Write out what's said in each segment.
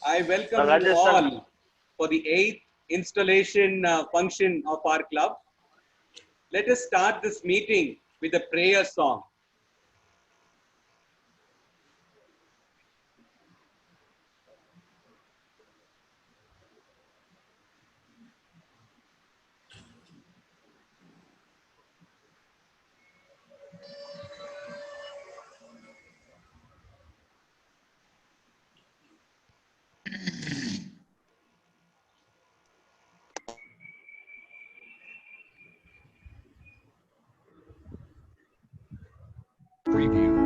I welcome you all for the 8th installation function of our club. Let us start this meeting with a prayer song. Preview.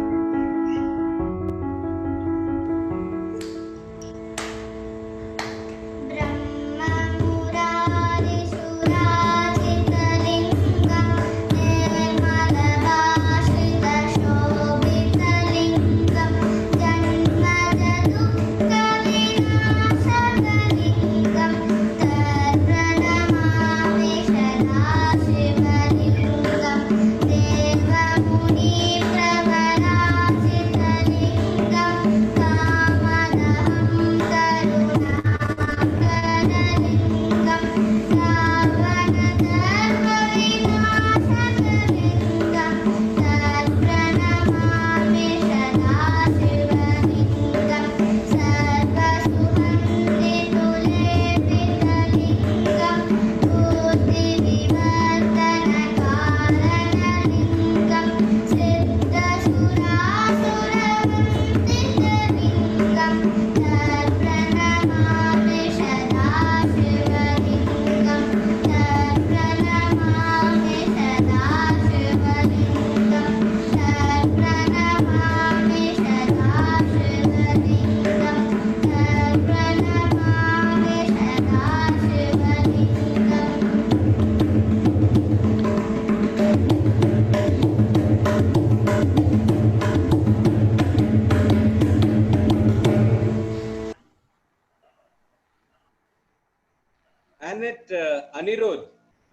Annette, Anirudh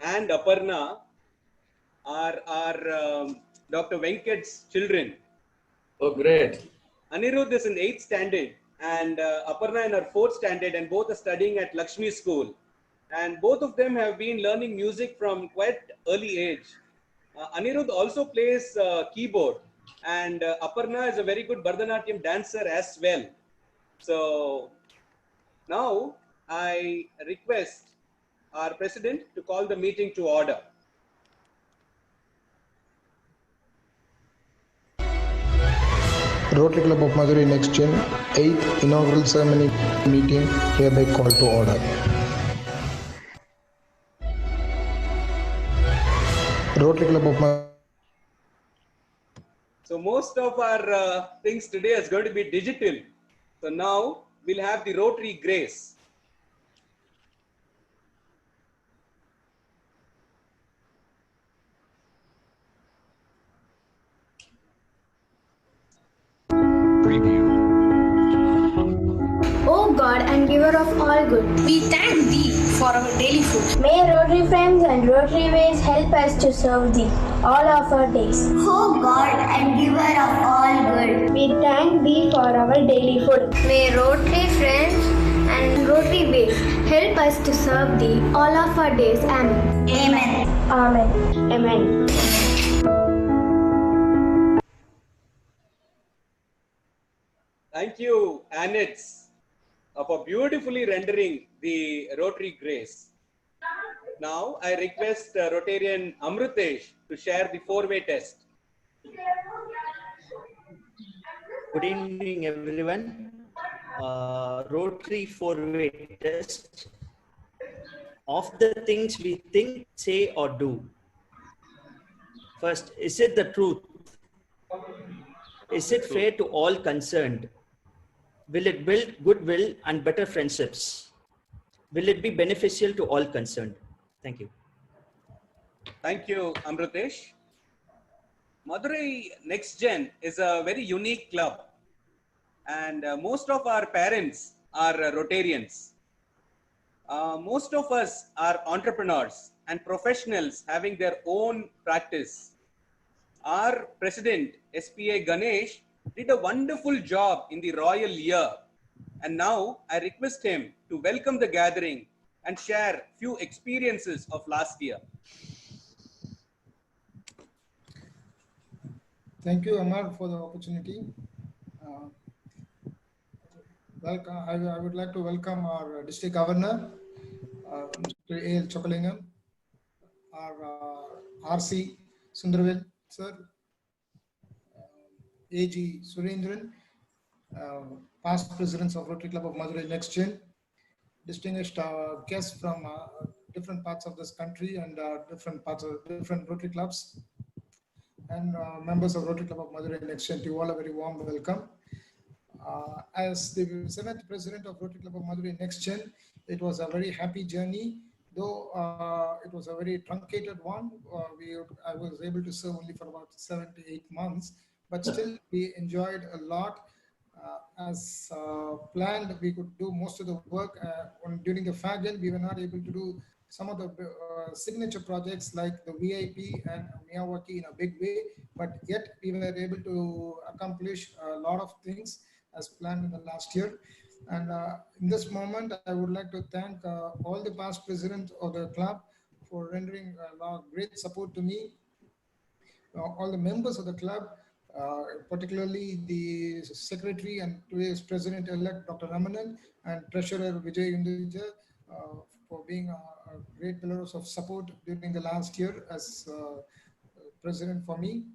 and Aparna are Dr. Venkat's children. Oh, great. Anirudh is in 8th standard and Aparna in her 4th standard, and both are studying at Lakshmi School. And both of them have been learning music from quite early age. Anirudh also plays keyboard, and Aparna is a very good Bharatanatyam dancer as well. So now I request our president to call the meeting to order. Rotary Club of Madurai Next Gen 8th inaugural ceremony meeting hereby called to order. Rotary Club of Madurai. So most of our things today is going to be digital. So now we'll have the Rotary Grace. Preview. O God and giver of all good, we thank Thee for our daily food. may Rotary friends and Rotary ways help us to serve Thee all of our days. O God and giver of all good, We thank Thee for our daily food. may Rotary friends and Rotary ways help us to serve Thee all of our days. Amen. Amen. Amen. Amen. Thank you, Annette, for beautifully rendering the Rotary Grace. Now I request Rotarian Amrutesh to share the 4-way test. Good evening, everyone. Rotary 4-way test. Of the things we think, say, or do. First, is it the truth? Is it fair to all concerned? Will it build goodwill and better friendships? Will it be beneficial to all concerned? Thank you. Thank you, Amrutesh. Madurai Next Gen is a very unique club, and most of our parents are Rotarians. Most of us are entrepreneurs and professionals having their own practice. Our president, SPA Ganesh, did a wonderful job in the royal year. And now I request him to welcome the gathering and share few experiences of last year. Thank you, Amar, for the opportunity. Welcome. I would like to welcome our District Governor, Mr. A.L. Chokalingam, our RC Sundarvel, sir, AG Surendran, past presidents of Rotary Club of Madurai Next Gen, distinguished guests from different parts of this country and different Rotary clubs, and members of Rotary Club of Madurai Next Gen. To you all a very warm welcome. As the 7th president of Rotary Club of Madurai Next Gen, it was a very happy journey. Though it was a very truncated one, I was able to serve only for about 7 to 8 months, but still we enjoyed a lot. As planned, we could do most of the work. During the FAGL, we were not able to do some of the signature projects like the VIP and Miyawaki in a big way, but yet we were able to accomplish a lot of things as planned in the last year. And in this moment, I would like to thank all the past presidents of the club for rendering a lot of great support to me, all the members of the club, particularly the secretary and today's president-elect, Dr. Ramanan, and treasurer Vijay Indija, for being great pillars of support during the last year as president for me.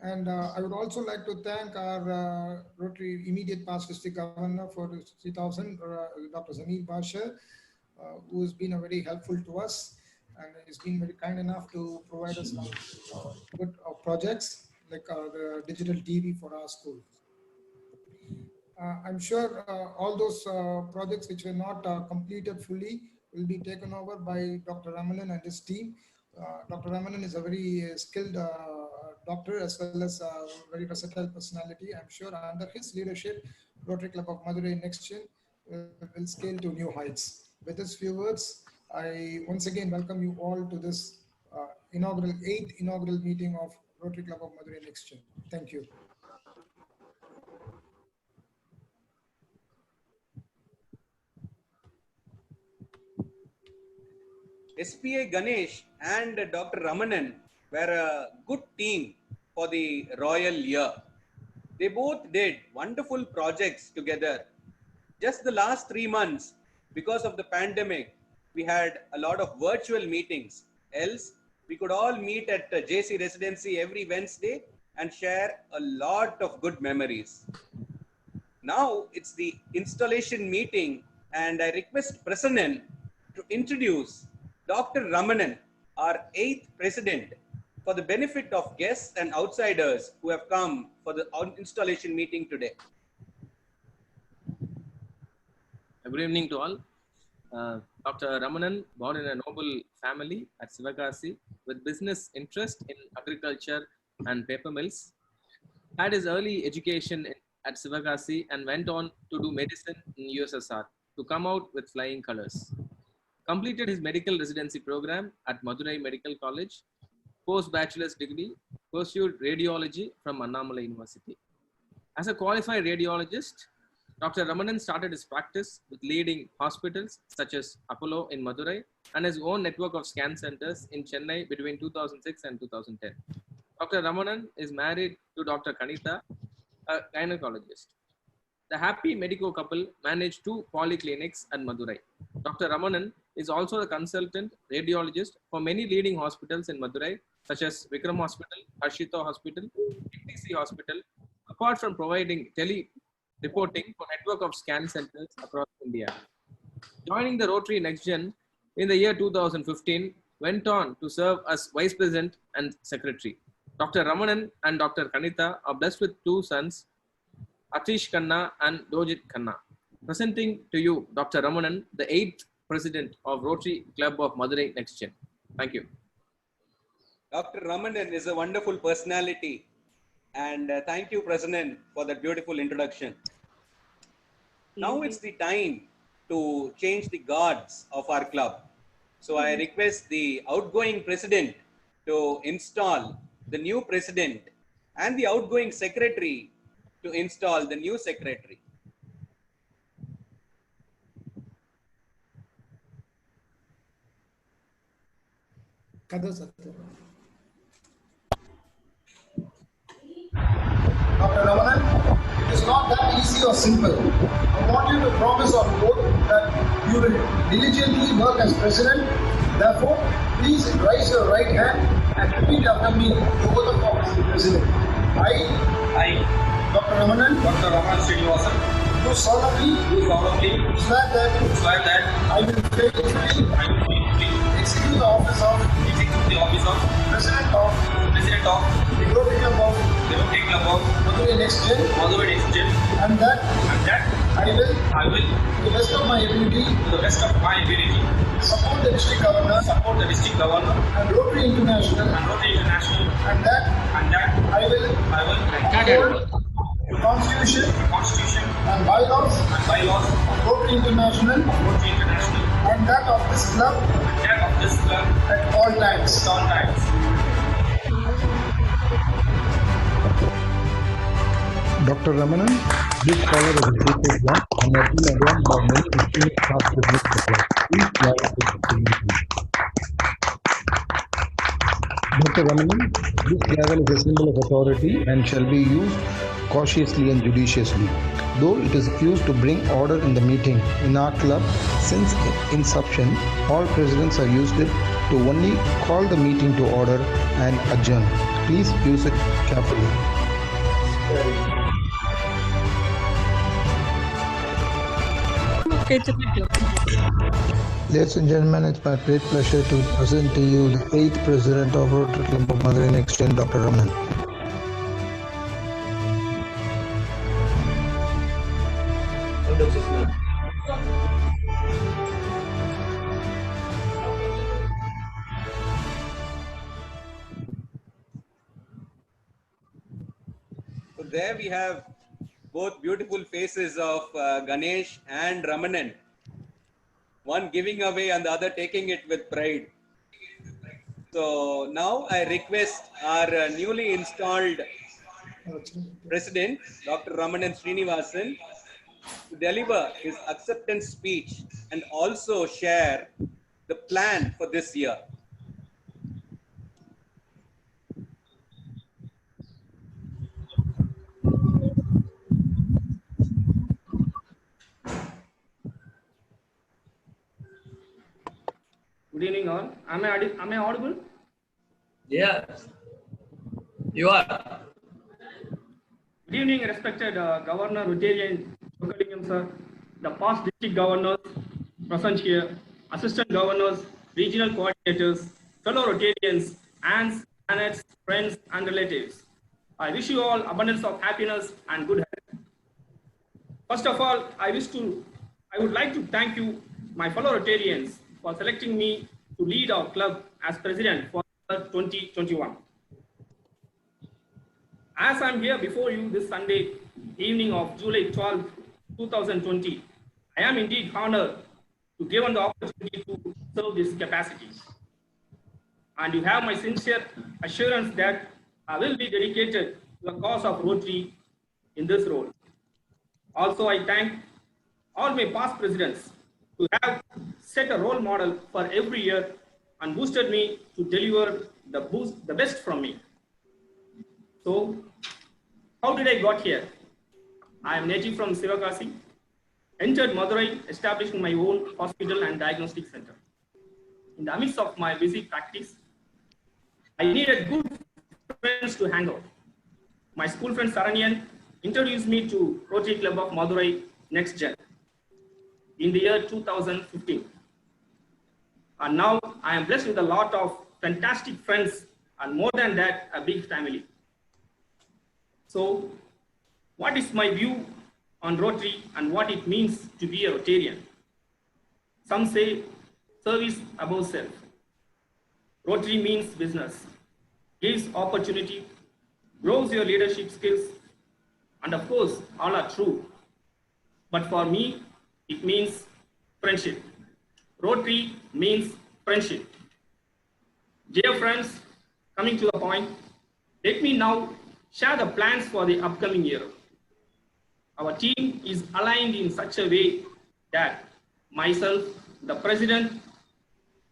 And I would also like to thank our Rotary immediate past district governor for 3000, Dr. Zamir Basha, who has been very helpful to us and has been very kind enough to provide us some good projects like the digital TV for our school. I'm sure all those projects which were not completed fully will be taken over by Dr. Ramanan and his team. Dr. Ramanan is a very skilled doctor as well as a very versatile personality. I'm sure under his leadership, Rotary Club of Madurai Next Gen will scale to new heights. With these few words, I once again welcome you all to this 8th inaugural meeting of Rotary Club of Madurai Next Gen. Thank you. SPA Ganesh and Dr. Ramanan were a good team for the royal year. They both did wonderful projects together. Just the last 3 months, because of the pandemic, we had a lot of virtual meetings. Else, we could all meet at JC Residency every Wednesday and share a lot of good memories. Now it's the installation meeting, and I request Prasannan to introduce Dr. Ramanan, our 8th president, for the benefit of guests and outsiders who have come for the installation meeting today. Good evening to all. Dr. Ramanan, born in a noble family at Sivakasi with business interest in agriculture and paper mills, had his early education at Sivakasi and went on to do medicine in USSR to come out with flying colors. Completed his medical residency program at Madurai Medical College, post-bachelor's degree, pursued radiology from Annamalai University. As a qualified radiologist, Dr. Ramanan started his practice with leading hospitals such as Apollo in Madurai and his own network of scan centers in Chennai between 2006 and 2010. Dr. Ramanan is married to Dr. Kanitha, a gynecologist. The happy medico couple manage 2 polyclinics at Madurai. Dr. Ramanan is also a consultant radiologist for many leading hospitals in Madurai, such as Vikram Hospital, Harshita Hospital, MTC Hospital, apart from providing tele-reporting for network of scan centers across India. Joining the Rotary Next Gen in the year 2015, went on to serve as Vice President and Secretary. Dr. Ramanan and Dr. Kanitha are blessed with 2 sons, Atish Khanna and Dojit Khanna. Presenting to you Dr. Ramanan, the 8th President of Rotary Club of Madurai Next Gen. Thank you. Dr. Ramanan is a wonderful personality, and thank you, President, for that beautiful introduction. Now it's the time to change the guards of our club. So I request the outgoing president to install the new president and the outgoing secretary to install the new secretary. Dr. Ramanan, it is not that easy or simple. I want you to promise on both that you will diligently work as president. Therefore, please raise your right hand and repeat after me the oath of office of president. I, Dr. Ramanan, Srinivasan, do solemnly swear that I will faithfully execute the office of president of the Rotary Club of Madurai Next Gen, and that I will, to the best of my ability, support the district governor and Rotary International, and that I will uphold the Constitution and bylaws of Rotary International and that of this club at all times. Dr. Ramanan, this scholar is a sacred one and has been adorned by many distinguished past business supports. Please join us with the signature. Dr. Ramanan, this gavel is a symbol of authority and shall be used cautiously and judiciously. Though it is used to bring order in the meeting in our club, since inception, all presidents have used it to only call the meeting to order and adjourn. Please use it carefully. Ladies and gentlemen, it's my great pleasure to present to you the 8th President of Rotary Club of Madurai Next Gen, Dr. Ramanan. So there we have both beautiful faces of Ganesh and Ramanan. One giving away and the other taking it with pride. So now I request our newly installed President, Dr. Ramanan Srinivasan, to deliver his acceptance speech and also share the plan for this year. Good evening all. Am I audible? Yes, you are. Good evening, respected Governor Rotarian Chokalingam sir, the past district governors present here, assistant governors, regional coordinators, fellow Rotarians, aunts, aunts, friends, and relatives. I wish you all abundance of happiness and good health. First of all, I would like to thank you, my fellow Rotarians, for selecting me to lead our club as president for 2021. As I'm here before you this Sunday evening of July 12, 2020, I am indeed honored to given the opportunity to serve this capacity. And you have my sincere assurance that I will be dedicated to the cause of Rotary in this role. Also, I thank all my past presidents who have set a role model for every year and boosted me to deliver the best from me. So, how did I got here? I am native from Sivakasi, entered Madurai, establishing my own hospital and diagnostic center. In the midst of my busy practice, I needed good friends to hang out. My school friend Saranyan introduced me to Rotary Club of Madurai Next Gen in the year 2015. And now I am blessed with a lot of fantastic friends and more than that, a big family. So what is my view on Rotary and what it means to be a Rotarian? Some say service above self. Rotary means business, gives opportunity, grows your leadership skills, and of course, all are true. But for me, it means friendship. Rotary means friendship. Dear friends, coming to the point, let me now share the plans for the upcoming year. Our team is aligned in such a way that myself, the President,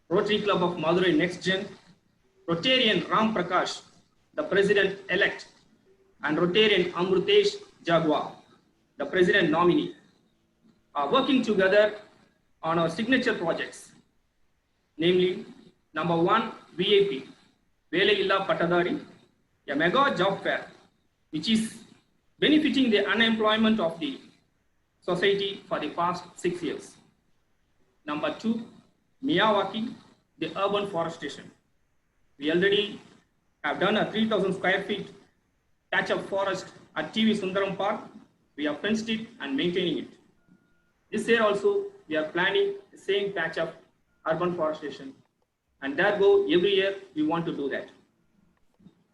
Rotary Club of Madurai Next Gen, Rotarian Ram Prakash, the president-elect, and Rotarian Amrutesh Jagwa, the president nominee, are working together on our signature projects, namely, number 1, VAP, Velailla Patadari, a mega job fair, which is benefiting the unemployment of the society for the past 6 years. Number 2, Miyawaki, the urban forestation. We already have done a 3,000 square feet patch of forest at TV Sundaram Park. We have fenced it and maintaining it. This year also, we are planning the same patch of urban forestation. And that go every year, we want to do that.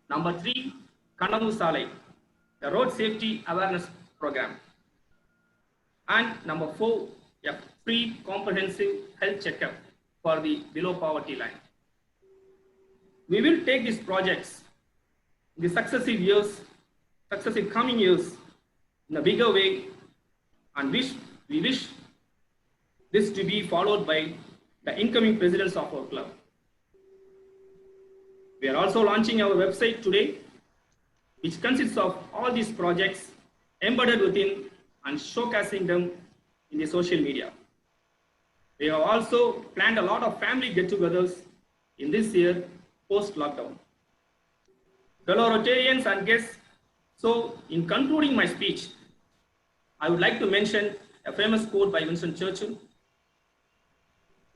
Number 3, Kanamu Salai, the road safety awareness program. And number 4, a free comprehensive health checkup for the below poverty line. We will take these projects in the successive coming years in a bigger way, and we wish this to be followed by the incoming presidents of our club. We are also launching our website today, which consists of all these projects embedded within and showcasing them in the social media. We have also planned a lot of family get-togethers in this year post-lockdown. Fellow Rotarians and guests, so in concluding my speech, I would like to mention a famous quote by Winston Churchill.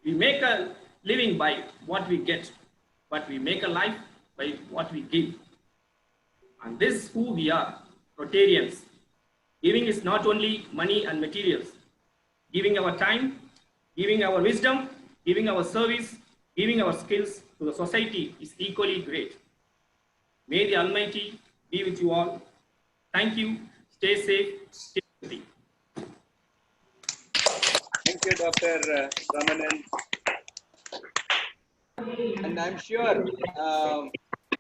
We make a living by what we get, but we make a life by what we give. And this is who we are, Rotarians. Giving is not only money and materials. Giving our time, giving our wisdom, giving our service, giving our skills to the society is equally great. May the Almighty be with you all. Thank you. Stay safe. Stay healthy. Thank you, Dr. Ramanan. And I'm sure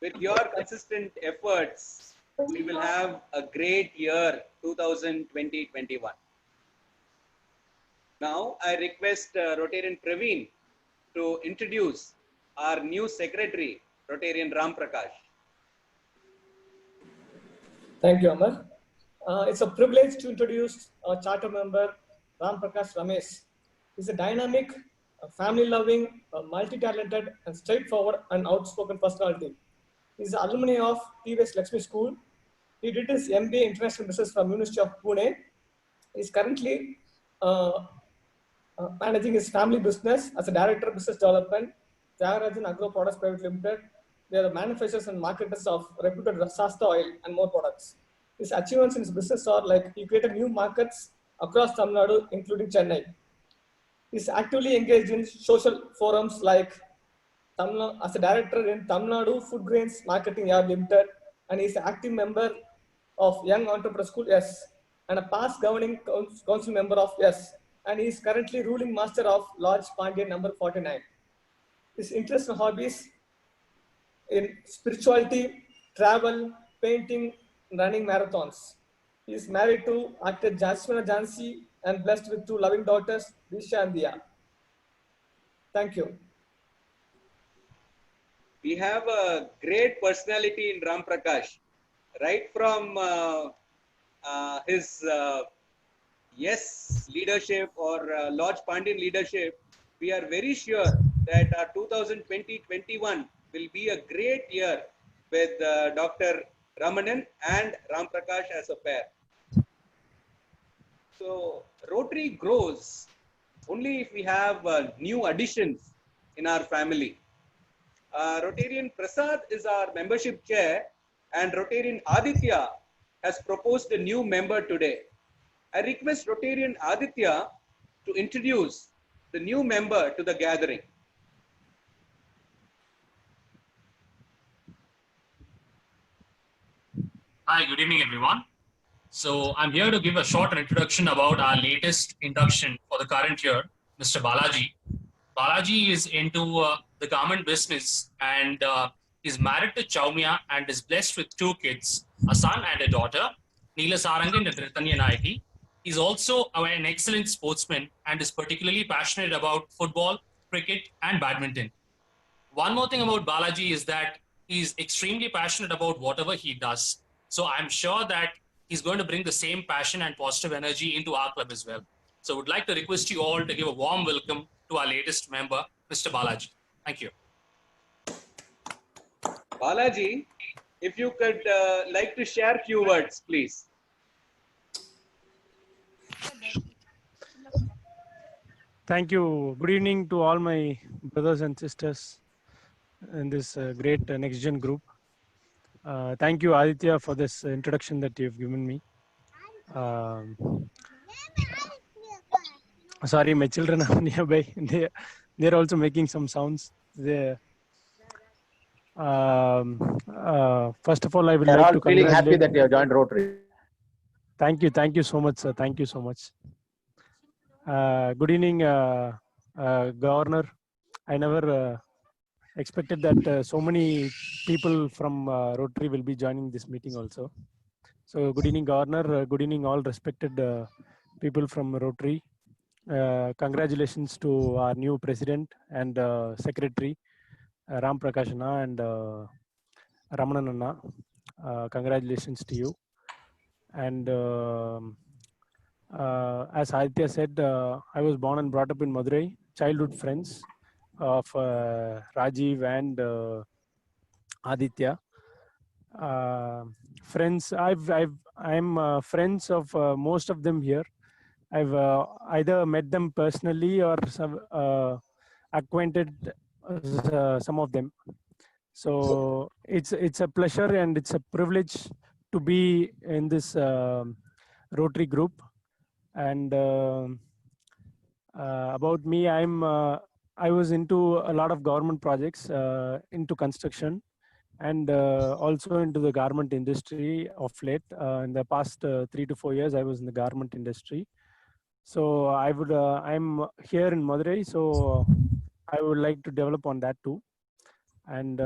with your consistent efforts, we will have a great year 2020-21. Now, I request Rotarian Praveen to introduce our new secretary, Rotarian Ram Prakash. Thank you, Amar. It's a privilege to introduce our charter member, Ram Prakash Ramesh. He's a dynamic, family-loving, multi-talented, and straightforward and outspoken personality. He's an alumni of TVS Lakshmi School. He did his MBA International Business from University of Pune. He's currently managing his family business as a director of business development, Tyagarajan Agro Products Private Limited. They are the manufacturers and marketers of reputed Shasta oil and more products. His achievements in his business are like he created new markets across Tamil Nadu, including Chennai. He's actively engaged in social forums like as a director in Tamil Nadu Food Grains Marketing Yard Limited, and he's an active member of Young Entrepreneur School, yes, and a past governing council member of yes, and he is currently ruling master of Lodge Pandya number 49. His interests and hobbies in spirituality, travel, painting, and running marathons. He is married to actor Jasmina Jansi and blessed with 2 loving daughters, Disha and Dia. Thank you. We have a great personality in Ram Prakash, right from his yes leadership or Lodge Pandyan leadership. We are very sure that our 2020-21 will be a great year with Dr. Ramanan and Ram Prakash as a pair. So Rotary grows only if we have new additions in our family. Rotarian Prasad is our membership chair, and Rotarian Aditya has proposed a new member today. I request Rotarian Aditya to introduce the new member to the gathering. Hi, good evening, everyone. So I'm here to give a short introduction about our latest induction for the current year, Mr. Balaji. Balaji is into the garment business and is married to Chaumya and is blessed with 2 kids, a son and a daughter, Neela Sarangan and Ritanya Naiki. He's also an excellent sportsman and is particularly passionate about football, cricket, and badminton. One more thing about Balaji is that he's extremely passionate about whatever he does. So I'm sure that he's going to bring the same passion and positive energy into our club as well. So I would like to request you all to give a warm welcome to our latest member, Mr. Balaji. Thank you. Balaji, if you could like to share a few words, please. Thank you. Good evening to all my brothers and sisters in this great Next Gen group. Thank you, Aditya, for this introduction that you've given me. Sorry, my children are nearby. They're also making some sounds. First of all, I would like to feeling happy congratulate. that you have joined Rotary. Thank you so much, sir. Thank you so much. Good evening, Governor. I never expected that so many people from Rotary will be joining this meeting also. So good evening, Governor. Good evening, all respected people from Rotary. Congratulations to our new President and Secretary, Ram Prakash Anna and Ramanan Anna. Congratulations to you. And as Aditya said, I was born and brought up in Madurai. Childhood friends of Rajiv and Aditya. Friends, I'm friends of most of them here. I've either met them personally or acquainted some of them. So it's a pleasure and it's a privilege to be in this Rotary group. And about me, I was into a lot of government projects, into construction, and also into the garment industry of late. In the past 3 to 4 years, I was in the garment industry. So I'm here in Madurai, so I would like to develop on that too. And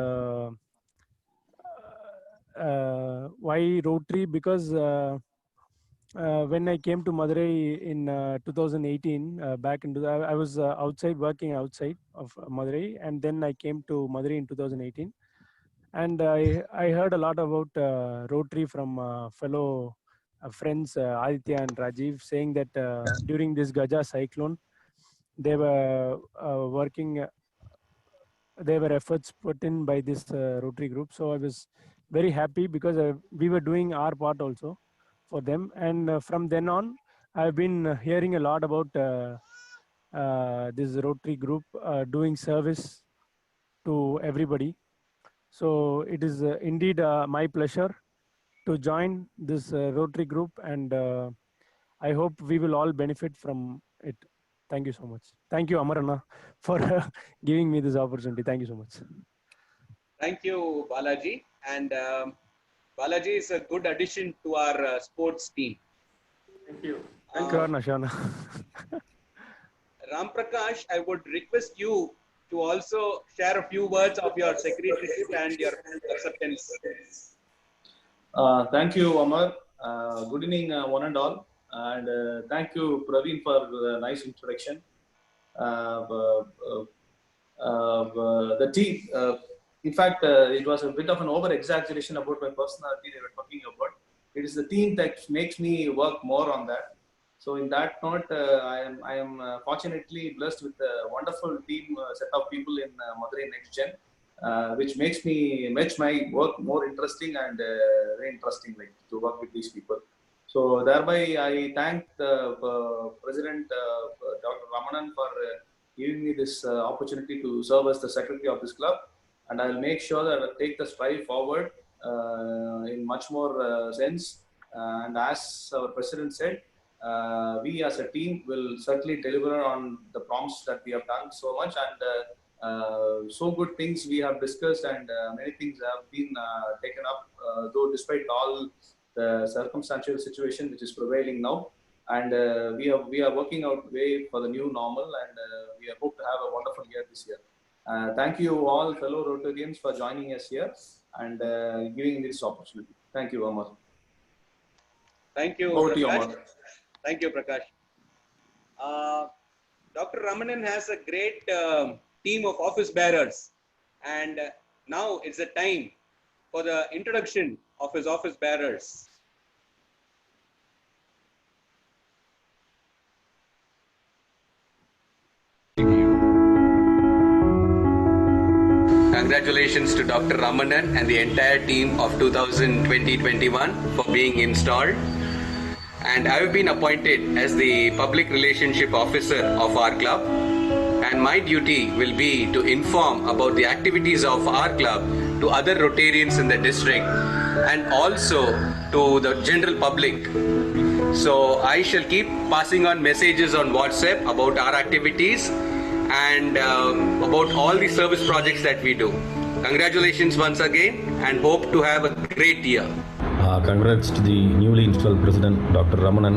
why Rotary? Because when I came to Madurai in 2018, I was working outside of Madurai, and then I came to Madurai in 2018. And I heard a lot about Rotary from fellow friends Aditya and Rajiv, saying that during this Gaja cyclone, they were there were efforts put in by this Rotary group. So I was very happy because we were doing our part also for them. And from then on, I've been hearing a lot about this Rotary group doing service to everybody. So it is indeed my pleasure to join this Rotary group, and I hope we will all benefit from it. Thank you so much. Thank you, Amarana, for giving me this opportunity. Thank you so much. Thank you, Balaji. And Balaji is a good addition to our sports team. Thank you. Shana. Ram Prakash, I would request you to also share a few words of your secretaryship and your acceptance. Thank you, Amar. Good evening, one and all. And thank you, Praveen, for the nice introduction. The team, in fact, it was a bit of an over-exaggeration about my personality they were talking about. It is the team that makes me work more on that. So in that note, I am fortunately blessed with a wonderful team set of people in Madurai Next Gen, which makes my work more interesting and very interesting, like to work with these people. So thereby, I thank the President, Dr. Ramanan, for giving me this opportunity to serve as the secretary of this club. And I'll make sure that I'll take the strive forward in much more sense. And as our President said, we as a team will certainly deliver on the promise that we have done so much, and so good things we have discussed, and many things have been taken up, though despite all the circumstantial situation which is prevailing now. And we are working out way for the new normal, and we hope to have a wonderful year this year. Thank you all fellow Rotarians for joining us here and giving me this opportunity. Thank you, Amar. Thank you. Over to you, Amar. Thank you, Prakash. Dr. Ramanan has a great team of office bearers, And now it's the time for the introduction of his office bearers. Congratulations to Dr. Ramanan and the entire team of 2020-21 for being installed. And I have been appointed as the Public Relationship Officer of our club. And my duty will be to inform about the activities of our club to other Rotarians in the district and also to the general public. So I shall keep passing on messages on WhatsApp about our activities and about all the service projects that we do. Congratulations once again and hope to have a great year. Congrats to the newly installed President Dr. Ramanan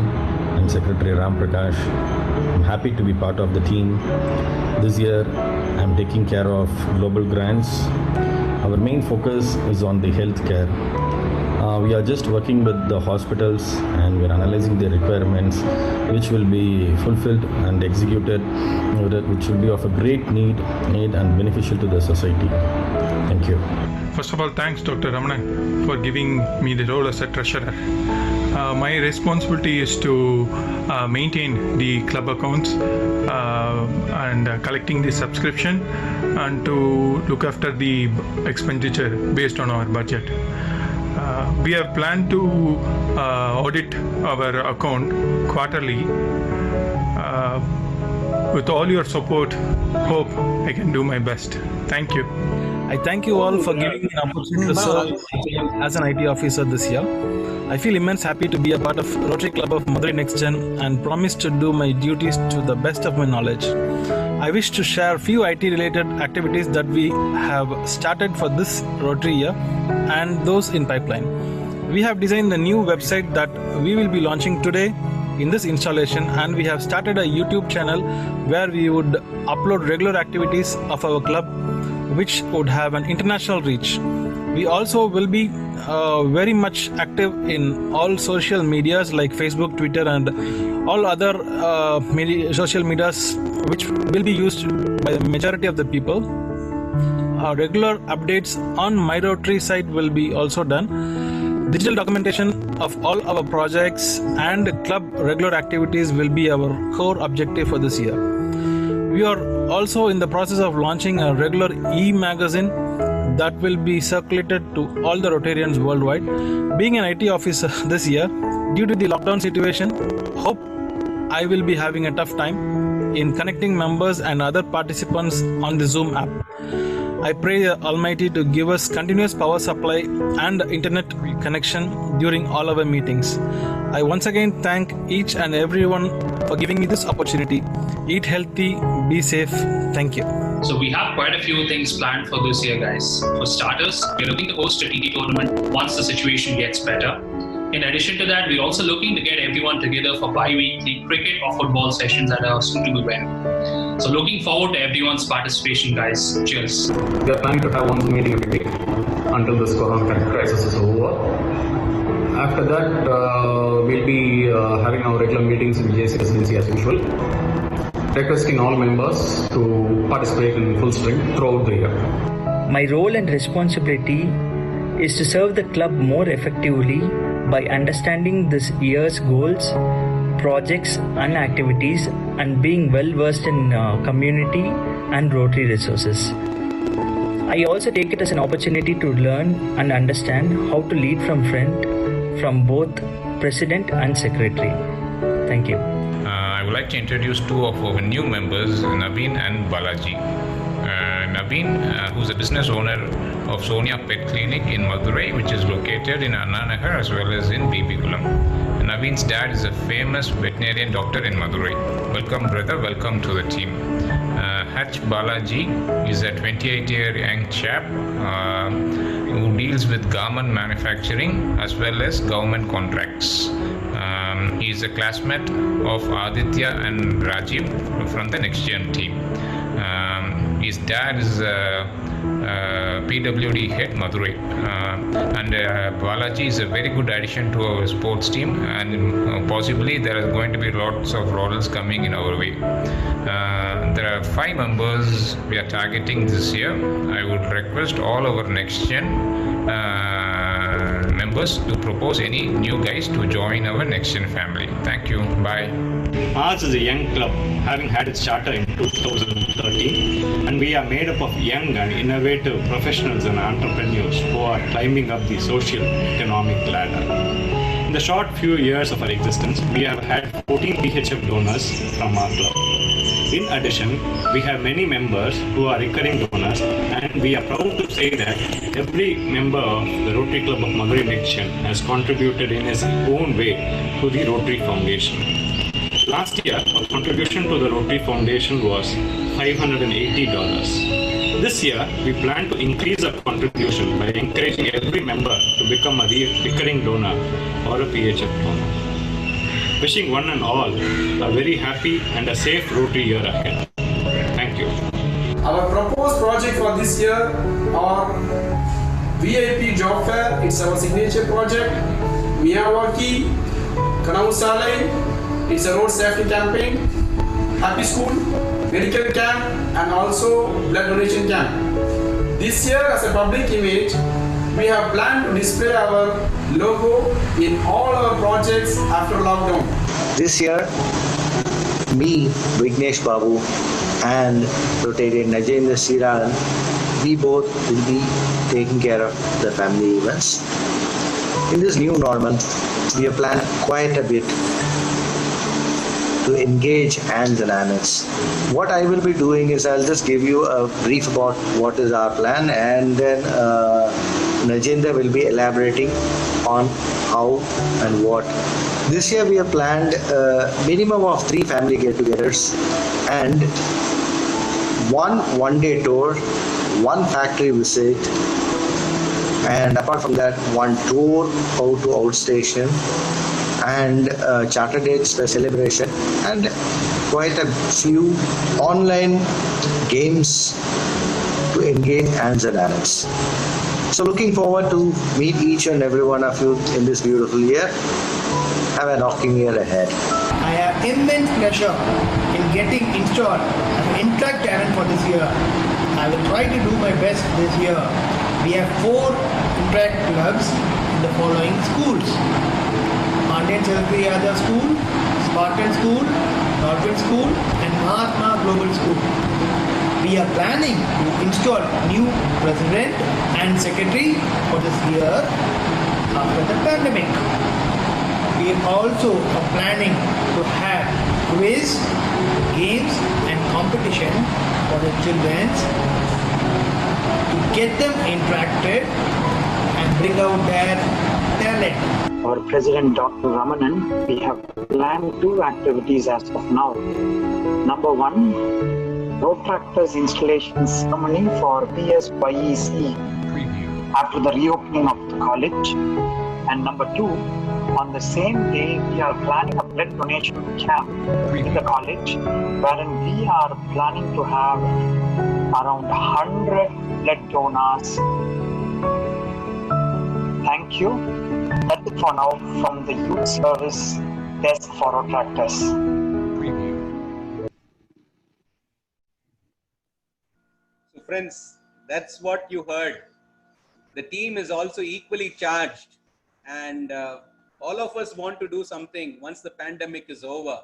and Secretary Ram Prakash. I'm happy to be part of the team. This year I'm taking care of global grants. Our main focus is on the healthcare. We are just working with the hospitals and we're analyzing their requirements, which will be fulfilled and executed, which will be of a great need and beneficial to the society. Thank you. First of all, thanks Dr. Ramanan for giving me the role as a treasurer. My responsibility is to maintain the club accounts and collecting the subscription and to look after the expenditure based on our budget. We have planned to audit our account quarterly. With all your support, hope I can do my best. Thank you. I thank you all for giving me an opportunity to serve as an IT officer this year. I feel immense happy to be a part of Rotary Club of Madurai Next Gen and promise to do my duties to the best of my knowledge. I wish to share a few IT related activities that we have started for this Rotary year and those in pipeline. We have designed a new website that we will be launching today in this installation, and we have started a YouTube channel where we would upload regular activities of our club which would have an international reach. We also will be very much active in all social medias like Facebook, Twitter and all other social medias which will be used by the majority of the people. Regular updates on My Rotary site will be also done. Digital documentation of all our projects and club regular activities will be our core objective for this year. We are also in the process of launching a regular e-magazine that will be circulated to all the Rotarians worldwide. Being an IT officer this year, due to the lockdown situation, hope I will be having a tough time in connecting members and other participants on the Zoom app. I pray the Almighty to give us continuous power supply and internet connection during all our meetings. I once again thank each and everyone for giving me this opportunity. Eat healthy, be safe. Thank you. So we have quite a few things planned for this year, guys. For starters, we're looking to host a TT tournament once the situation gets better. In addition to that, we're also looking to get everyone together for bi-weekly cricket or football sessions at a suitable venue. So looking forward to everyone's participation, guys. Cheers. We are planning to have one meeting every week until this corona crisis is over. After that, we'll be having our regular meetings in JC Residency as usual. Requesting all members to participate in full strength throughout the year. My role and responsibility is to serve the club more effectively by understanding this year's goals, projects and activities and being well versed in community and Rotary resources. I also take it as an opportunity to learn and understand how to lead from front from both President and Secretary. Thank you. I would like to introduce two of our new members, Naveen and Balaji. Naveen, who's a business owner of Sonia Pet Clinic in Madurai, which is located in Anna Nagar as well as in Bibikulam. Naveen's dad is a famous veterinarian doctor in Madurai. Welcome, brother. Welcome to the team. H. Balaji is a 28-year young chap who deals with garment manufacturing as well as government contracts. He is a classmate of Aditya and Rajiv from the Next Gen team. He his dad is PWD head Madurai, and Balaji is a very good addition to our sports team, and possibly there are going to be lots of laurels coming in our way. There are 5 members we are targeting this year. I would request all our next gen members to propose any new guys to join our next gen family. Thank you. Bye. Ours is a young club, having had its charter in 2013, and we are made up of young and innovative professionals and entrepreneurs who are climbing up the social economic ladder. In the short few years of our existence, we have had 14 PHF donors from our club. In addition, we have many members who are recurring donors, and we are proud to say that every member of the Rotary Club of Madurai Next Gen has contributed in his own way to the Rotary Foundation. Last year, our contribution to the Rotary Foundation was $580. This year, we plan to increase our contribution by encouraging every member to become a recurring donor or a PHF donor. Wishing one and all a very happy and a safe Rotary year ahead. Thank you. Our proposed project for this year are VIP Job Fair. It's our signature project. Miyawaki, Kanavu Salai. It's a road safety campaign. Happy School, medical camp, and also blood donation camp. This year, as a public image, we have planned to display our logo in all our projects after lockdown. This year, me, Vignesh Babu, and Rotarian Najendra Siran, we both will be taking care of the family events. In this new normal, we have planned quite a bit to engage Ands and Annex. What I will be doing is I'll just give you a brief about what is our plan, and then Najendra will be elaborating on how and what. This year we have planned a minimum of 3 family get-togethers and 1 one-day tour, 1 factory visit, and apart from that 1 tour out to outstation, and charter dates celebration, and quite a few online games to engage Ands and Annex. So looking forward to meet each and every one of you in this beautiful year. Have a rocking year ahead. I have immense pleasure in getting installed as an Interact talent for this year. I will try to do my best this year. We have 4 Interact clubs in the following schools: Mandian Chilakri Yadav School, Spartan School, Northwind School, and Mahatma Global School. We are planning to install new president and secretary for this year after the pandemic. We also are planning to have quiz, games, and competition for the children to get them interacted and bring out their talent. Our President Dr. Ramanan, we have planned 2 activities as of now. Number 1, road tractors installation ceremony for PSYEC after the reopening of the college. And number 2, on the same day, we are planning a blood donation camp in the college, wherein we are planning to have around 100 blood donors. Thank you. That's it for now from the Youth Service Desk for Road Tractors. So friends, that's what you heard. The team is also equally charged, and all of us want to do something once the pandemic is over.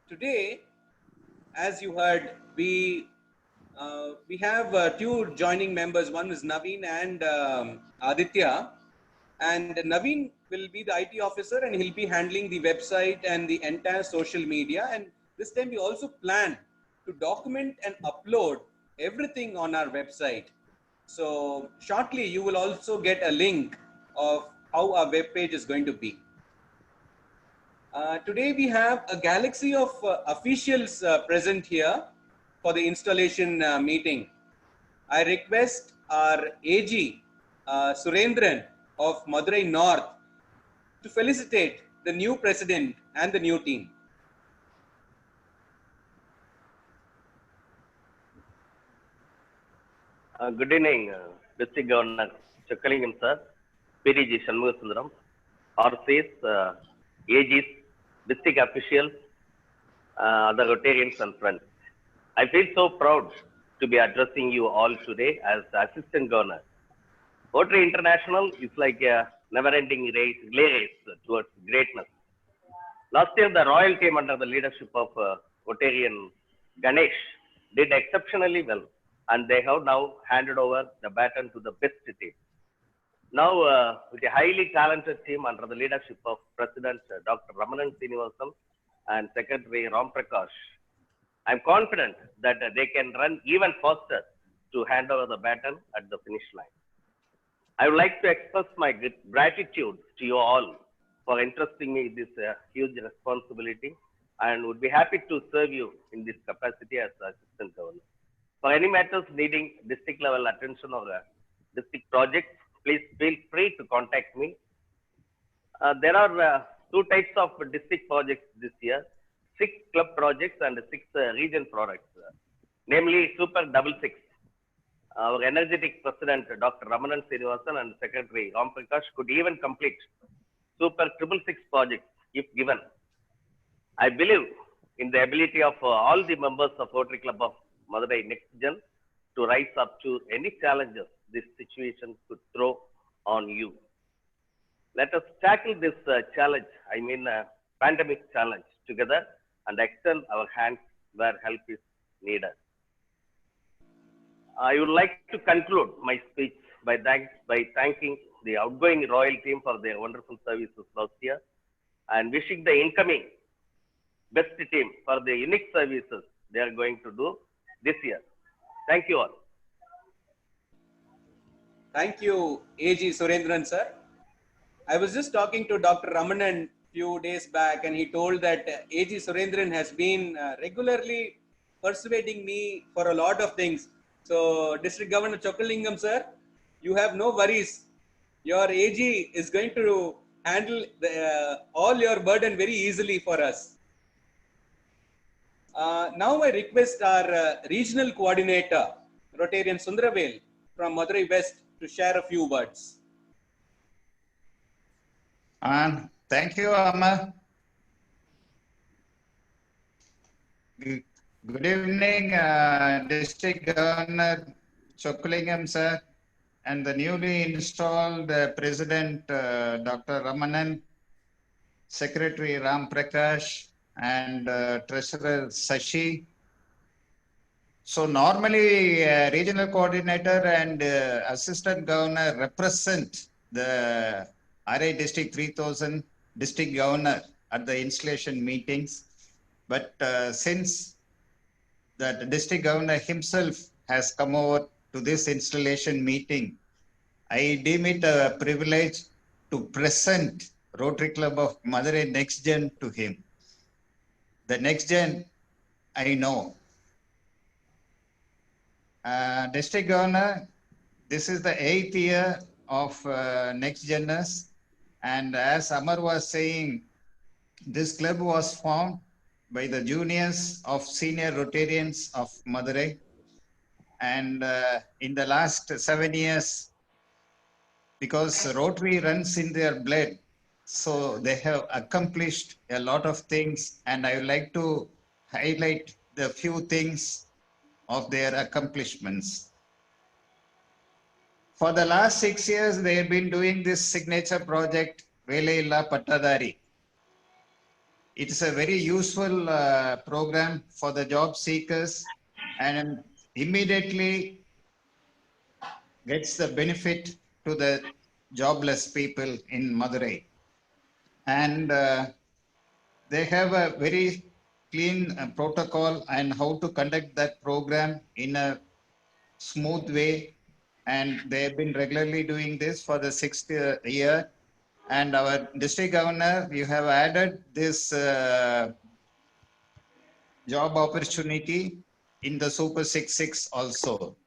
Today, as you heard, we have 2 joining members. One is Naveen and Aditya. And Naveen will be the IT officer, and he'll be handling the website and the entire social media. And this time we also plan to document and upload everything on our website. So shortly you will also get a link of how our web page is going to be. Today we have a galaxy of officials present here for the installation meeting. I request our AG Surendran of Madurai North to felicitate the new president and the new team. Good evening, District Governor Chokkalingam sir, PDG Shanmugasundaram, RCs, AGs, district officials, other Rotarians and friends. I feel so proud to be addressing you all today as Assistant Governor. Rotary International is like a never-ending relay race towards greatness. Last year, the royal team under the leadership of Rotarian Ganesh did exceptionally well, and they have now handed over the baton to the best team. Now, with a highly talented team under the leadership of President Dr. Ramanan Srinivasan and Secretary Ram Prakash, I'm confident that they can run even faster to hand over the baton at the finish line. I would like to express my gratitude to you all for entrusting me this huge responsibility, and would be happy to serve you in this capacity as Assistant Governor. For any matters needing district level attention or district projects, please feel free to contact me. There are 2 types of district projects this year, 6 club projects and 6 region products, namely Super 66. Our energetic President Dr. Ramanan Srinivasan and Secretary Ram Prakash could even complete Super 666 projects if given. I believe in the ability of all the members of Rotary Club of Madurai Next Gen to rise up to any challenges this situation could throw on you. Let us tackle this challenge, pandemic challenge, together and extend our hands where help is needed. I would like to conclude my speech by thanking the outgoing royal team for their wonderful services last year and wishing the incoming best team for the unique services they are going to do this year. Thank you all. Thank you, AG Surendran sir. I was just talking to Dr. Ramanan few days back, and he told that AG Surendran has been regularly persuading me for a lot of things. So, District Governor Chokkalingam sir, you have no worries. Your AG is going to handle all your burden very easily for us. Now I request our regional coordinator, Rotarian Sundravel from Madurai West, to share a few words. Thank you, Amar. Good evening, District Governor Chokkalingam sir, and the newly installed President Dr. Ramanan, Secretary Ram Prakash, and Treasurer Sashi. So normally regional coordinator and assistant governor represent the RI District 3000 district governor at the installation meetings. But since the district governor himself has come over to this installation meeting, I deem it a privilege to present Rotary Club of Madurai Next Gen to him. The Next Gen, I know. District Governor, this is the 8th year of Next Geners, and as Amar was saying, this club was formed by the juniors of senior Rotarians of Madurai, and in the last 7 years, because Rotary runs in their blood, so they have accomplished a lot of things, and I would like to highlight the few things of their accomplishments. For the last 6 years, they have been doing this signature project, Velailla Pattadari. It is a very useful program for the job seekers and immediately gets the benefit to the jobless people in Madurai. And they have a very clean protocol and how to conduct that program in a smooth way. And they have been regularly doing this for the 6th year. And our district governor, you have added this job opportunity in the Super 66 also.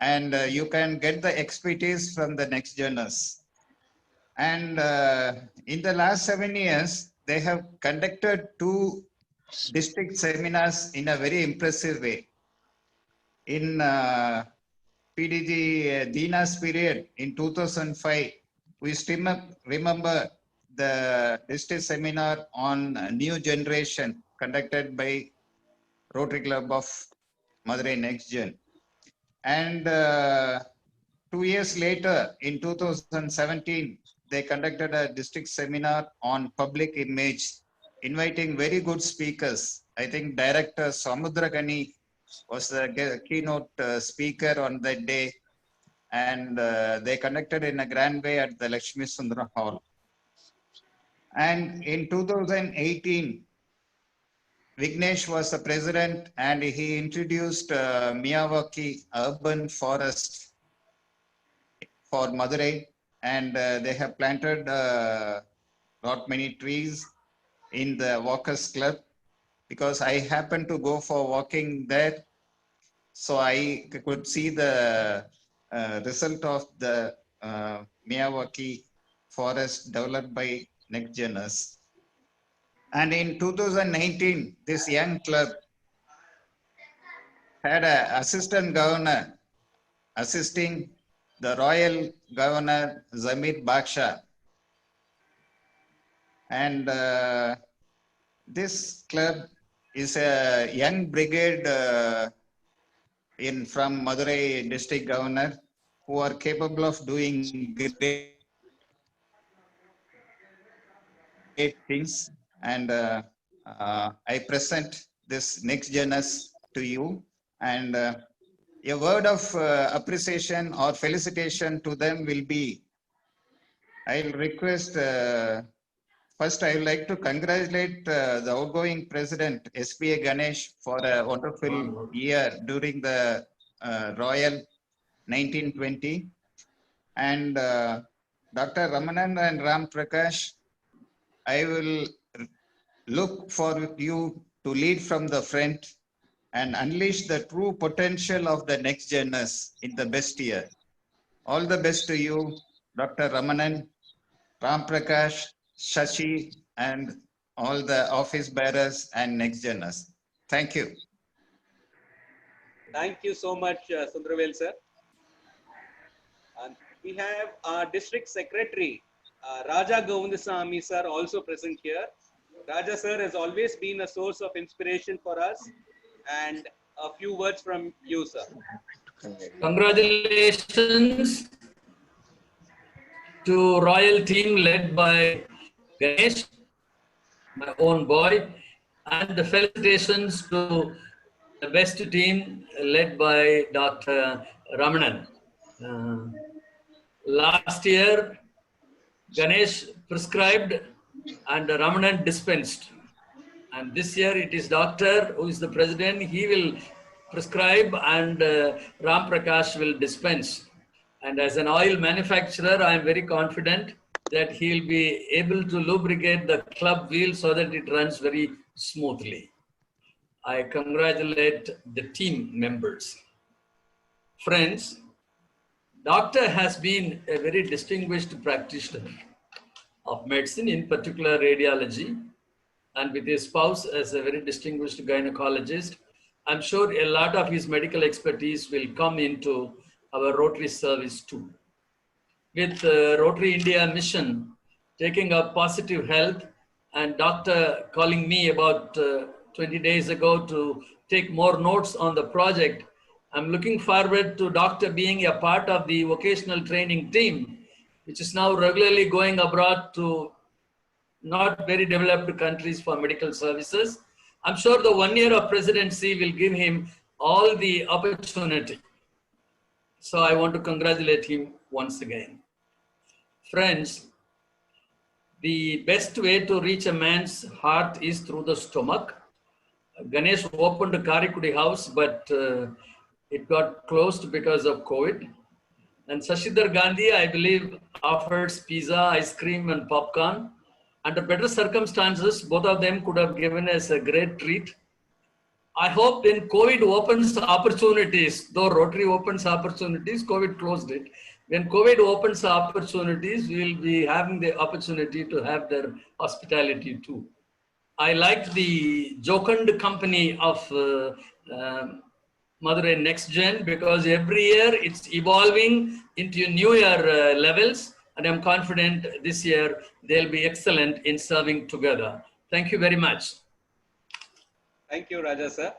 And you can get the expertise from the Next Geners. And in the last 7 years, they have conducted 2 district seminars in a very impressive way. In PDG Dina's period in 2005, we still remember the district seminar on new generation conducted by Rotary Club of Madurai Next Gen. And 2 years later, in 2017, they conducted a district seminar on public image, inviting very good speakers. I think Director Samudragani was the keynote speaker on that day. And they conducted in a grand way at the Lakshmi Sundara Hall. And in 2018, Vignesh was the president and he introduced Miyawaki Urban Forest for Madurai, and they have planted not many trees in the Walkers Club, because I happened to go for walking there. So I could see the result of the Miyawaki Forest developed by Next Geners. And in 2019, this young club had an assistant governor assisting the Royal Governor Zamir Baksha. And this club is a young brigade from Madurai District Governor who are capable of doing great things. And I present this Next Geners to you, and a word of appreciation or felicitation to them will be, I'll request, first I would like to congratulate the outgoing president, SPA Ganesh, for a wonderful year during the Royal 1920. And Dr. Ramanan and Ram Prakash, I will look for you to lead from the front and unleash the true potential of the Next Geners in the best year. All the best to you, Dr. Ramanan, Ram Prakash, Shashi, and all the office bearers and Next Geners. Thank you. Thank you so much, Sundravel sir. And we have our district secretary, Raja Govindasamy sir, also present here. Raja sir has always been a source of inspiration for us, and a few words from you, sir. Congratulations to Royal team led by Ganesh, my own boy, and the felicitations to the best team led by Dr. Ramanan. Last year, Ganesh prescribed and Ramanan dispensed. And this year it is Doctor who is the president. He will prescribe and Ram Prakash will dispense. And as an oil manufacturer, I am very confident that he will be able to lubricate the club wheel so that it runs very smoothly. I congratulate the team members. Friends, Doctor has been a very distinguished practitioner of medicine, in particular radiology, and with his spouse as a very distinguished gynecologist. I'm sure a lot of his medical expertise will come into our Rotary service too. With Rotary India mission taking up positive health, and Doctor calling me about 20 days ago to take more notes on the project, I'm looking forward to Doctor being a part of the vocational training team, which is now regularly going abroad to not very developed countries for medical services. I'm sure the 1 year of presidency will give him all the opportunity. So I want to congratulate him once again. Friends, the best way to reach a man's heart is through the stomach. Ganesh opened a Karikudi house, but it got closed because of COVID. And Shashidhar Gandhi, I believe, offers pizza, ice cream, and popcorn. Under better circumstances, both of them could have given us a great treat. I hope when COVID opens opportunities, though Rotary opens opportunities, COVID closed it. When COVID opens opportunities, we will be having the opportunity to have their hospitality too. I liked the jocund company of Madurai Next Gen, because every year it's evolving into newer levels, and I'm confident this year they'll be excellent in serving together. Thank you very much. Thank you, Raja sir.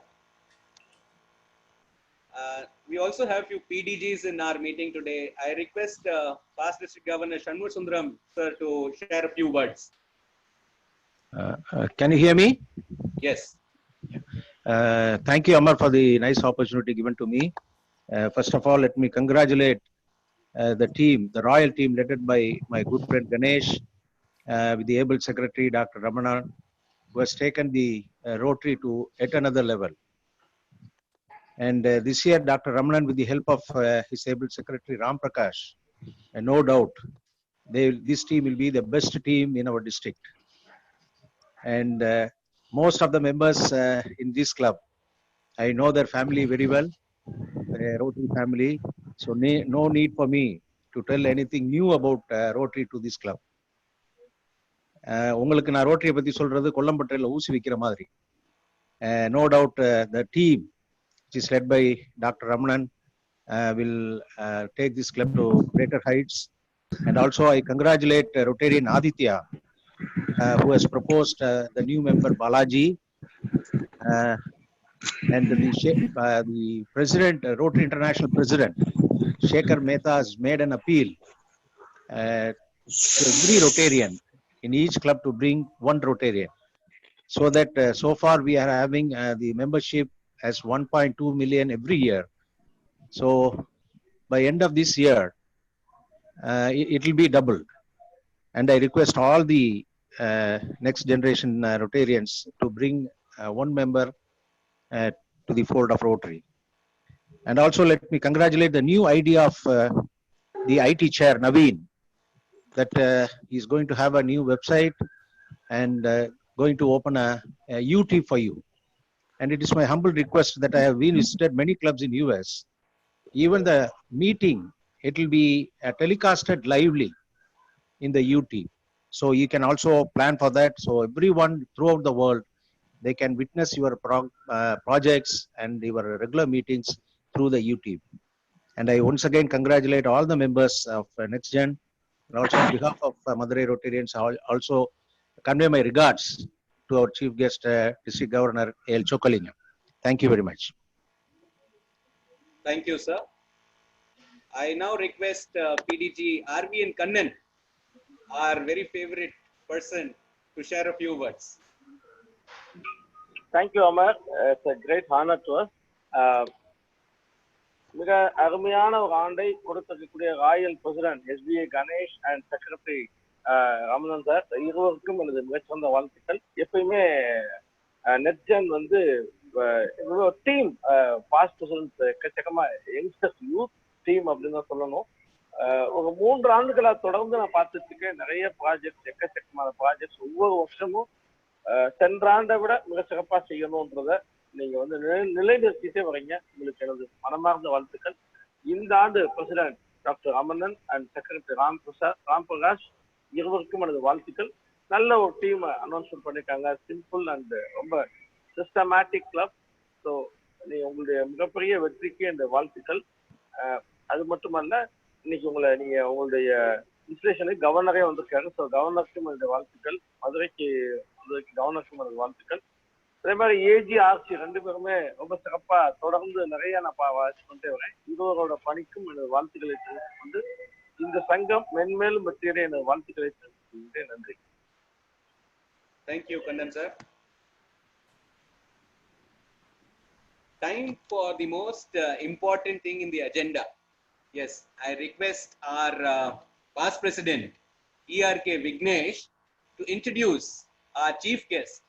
We also have few PDGs in our meeting today. I request past District Governor Shanmugha Sundaram sir to share a few words. Can you hear me? Yes. Thank you, Amar, for the nice opportunity given to me. First of all, let me congratulate the team, the royal team led by my good friend Ganesh, with the able secretary, Dr. Ramana, who has taken the Rotary to yet another level. And this year, Dr. Ramanan, with the help of his able secretary, Ram Prakash, no doubt, this team will be the best team in our district. And most of the members in this club, I know their family very well, Rotary family. So no need for me to tell anything new about Rotary to this club. உங்களுக்கு நான் ரோட்டரியை பத்தி சொல்றது கொல்லம்பட்டையில ஊசி வைக்கிற மாதிரி. No doubt the team which is led by Dr. Ramanan will take this club to greater heights. And also I congratulate Rotarian Aditya, who has proposed the new member Balaji, and the president, Rotary International President, Shekhar Mehta, has made an appeal to every Rotarian in each club to bring one Rotarian. So that so far we are having the membership as 1.2 million every year. So by end of this year, it will be doubled. And I request all the next generation Rotarians to bring one member to the fold of Rotary. And also let me congratulate the new idea of the IT chair, Naveen, that he is going to have a new website and going to open a UT for you. And it is my humble request that I have visited many clubs in US. Even the meeting, it will be telecasted lively in the UT. So you can also plan for that. So everyone throughout the world, they can witness your projects and your regular meetings through the UT. And I once again congratulate all the members of NextGen. And also on behalf of Madurai Rotarians, I also convey my regards to our Chief Guest, District Governor A.L. Chokkalingam. Thank you very much. Thank you, sir. I now request PDG R.V.N. Kannan, our very favorite person, to share a few words. Thank you, Amar. It's a great honor to us. மிக அருமையான ஒரு ஆண்டை கொடுத்திருக்கக்கூடிய Royal president SBA Ganesh and secretary Ramanan sir இருவருக்கும் எனது மிகச்சிறந்த வாழ்த்துக்கள். எப்பயுமே நெட்ஜென் வந்து டீம் பாஸ்ட் பிரசிடென்ட் எக்கச்சக்கமா யங்ஸ்டர்ஸ் யூத் டீம் அப்படின்னு தான் சொல்லணும். ஒரு 3 ஆண்டுகளா தொடர்ந்து நான் பார்த்துட்டு இருக்கேன். நிறைய ப்ராஜெக்ட், எக்கச்சக்கமான ப்ராஜெக்ட்ஸ் ஒவ்வொரு வருஷமும் சென்ற ஆண்டை விட மிக சிறப்பா செய்யணும்ன்றத நீங்க வந்து நிலைநிறுத்திட்டே வரீங்க. உங்களுக்கு எனது மனமார்ந்த வாழ்த்துக்கள். இந்த ஆண்டு president doctor Ramanan and secretary Ram Prakash இருவருக்கும் எனது வாழ்த்துக்கள். நல்ல ஒரு டீம் அனௌன்ஸ்மெண்ட் பண்ணிருக்காங்க. சிம்பிள் அண்ட் ரொம்ப சிஸ்டமேட்டிக் கிளப். ஸோ உங்களுடைய மிகப்பெரிய வெற்றிக்கு இந்த வாழ்த்துக்கள். அது மட்டுமல்ல, இன்னைக்கு உங்களுடைய இன்ஸ்பிரேஷனுக்கு கவர்னரே வந்திருக்காரு. ஸோ கவர்னருக்கும் எனது வாழ்த்துக்கள். மதுரைக்கு கவர்னருக்கும் எனது வாழ்த்துக்கள். அதே மாதிரி ஏஜி ஆர்சி 2 பேருமே ரொம்ப சிறப்பா தொடர்ந்து நிறைய நான் வாசிச்சுட்டே வரேன். இருவரோட பணிக்கும் எனது வாழ்த்துக்களை தெரிவித்துக்கொண்டு இந்த சங்கம் மென்மேலும் வெற்றியடைய எனது வாழ்த்துக்களை தெரிவித்துக்கொண்டேன். நன்றி. Thank you, Kannan sir. Time for the most important thing in the agenda. Yes, I request our past president ERK Vignesh to introduce our chief guest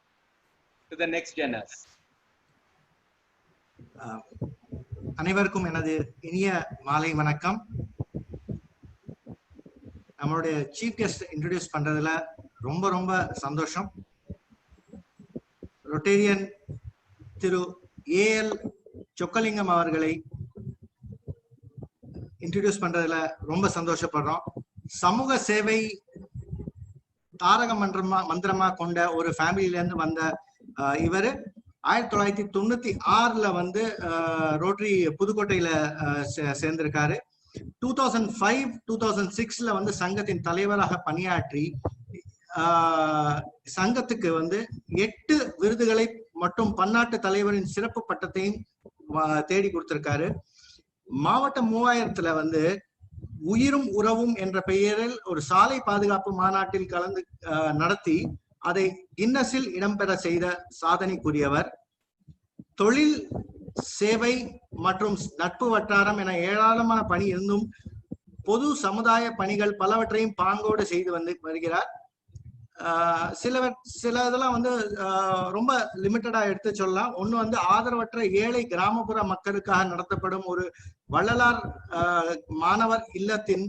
to the next geners. அனைவருக்கும் எனது இனிய மாலை வணக்கம். நம்மளுடைய சீஃப் கெஸ்ட் இன்ட்ரோடியூஸ் பண்றதுல ரொம்ப ரொம்ப சந்தோஷம். ரொட்டேரியன் திரு A.L. சொக்கலிங்கம் அவர்களை இன்ட்ரோடியூஸ் பண்றதுல ரொம்ப சந்தோஷப்படுறோம். சமூக சேவை தாரக மந்திரமா கொண்ட ஒரு ஃபேமிலியில இருந்து வந்த இவரு 1996 வந்து ரோட்டரி புதுக்கோட்டையில சேர்ந்திருக்காரு. 2005-2006 வந்து சங்கத்தின் தலைவராக பணியாற்றி சங்கத்துக்கு வந்து 8 விருதுகளை மற்றும் பன்னாட்டு தலைவரின் சிறப்பு பட்டத்தையும் தேடி கொடுத்திருக்காரு. மாவட்டம் 3000 வந்து உயிரும் உறவும் என்ற பெயரில் ஒரு சாலை பாதுகாப்பு மாநாட்டில் நடத்தி அதை கின்னஸில் இடம்பெற செய்த சாதனைக்குரியவர். தொழில், சேவை மற்றும் நட்பு வட்டாரம் என ஏராளமான பணி இருந்தும் பொது சமுதாய பணிகள் பலவற்றையும் பாங்கோடு செய்து வருகிறார். சில இதெல்லாம் வந்து ரொம்ப லிமிட்டடா எடுத்து சொல்லலாம். ஒண்ணு வந்து ஆதரவற்ற ஏழை கிராமப்புற மக்களுக்காக நடத்தப்படும் ஒரு வள்ளலார் மாணவர் இல்லத்தின்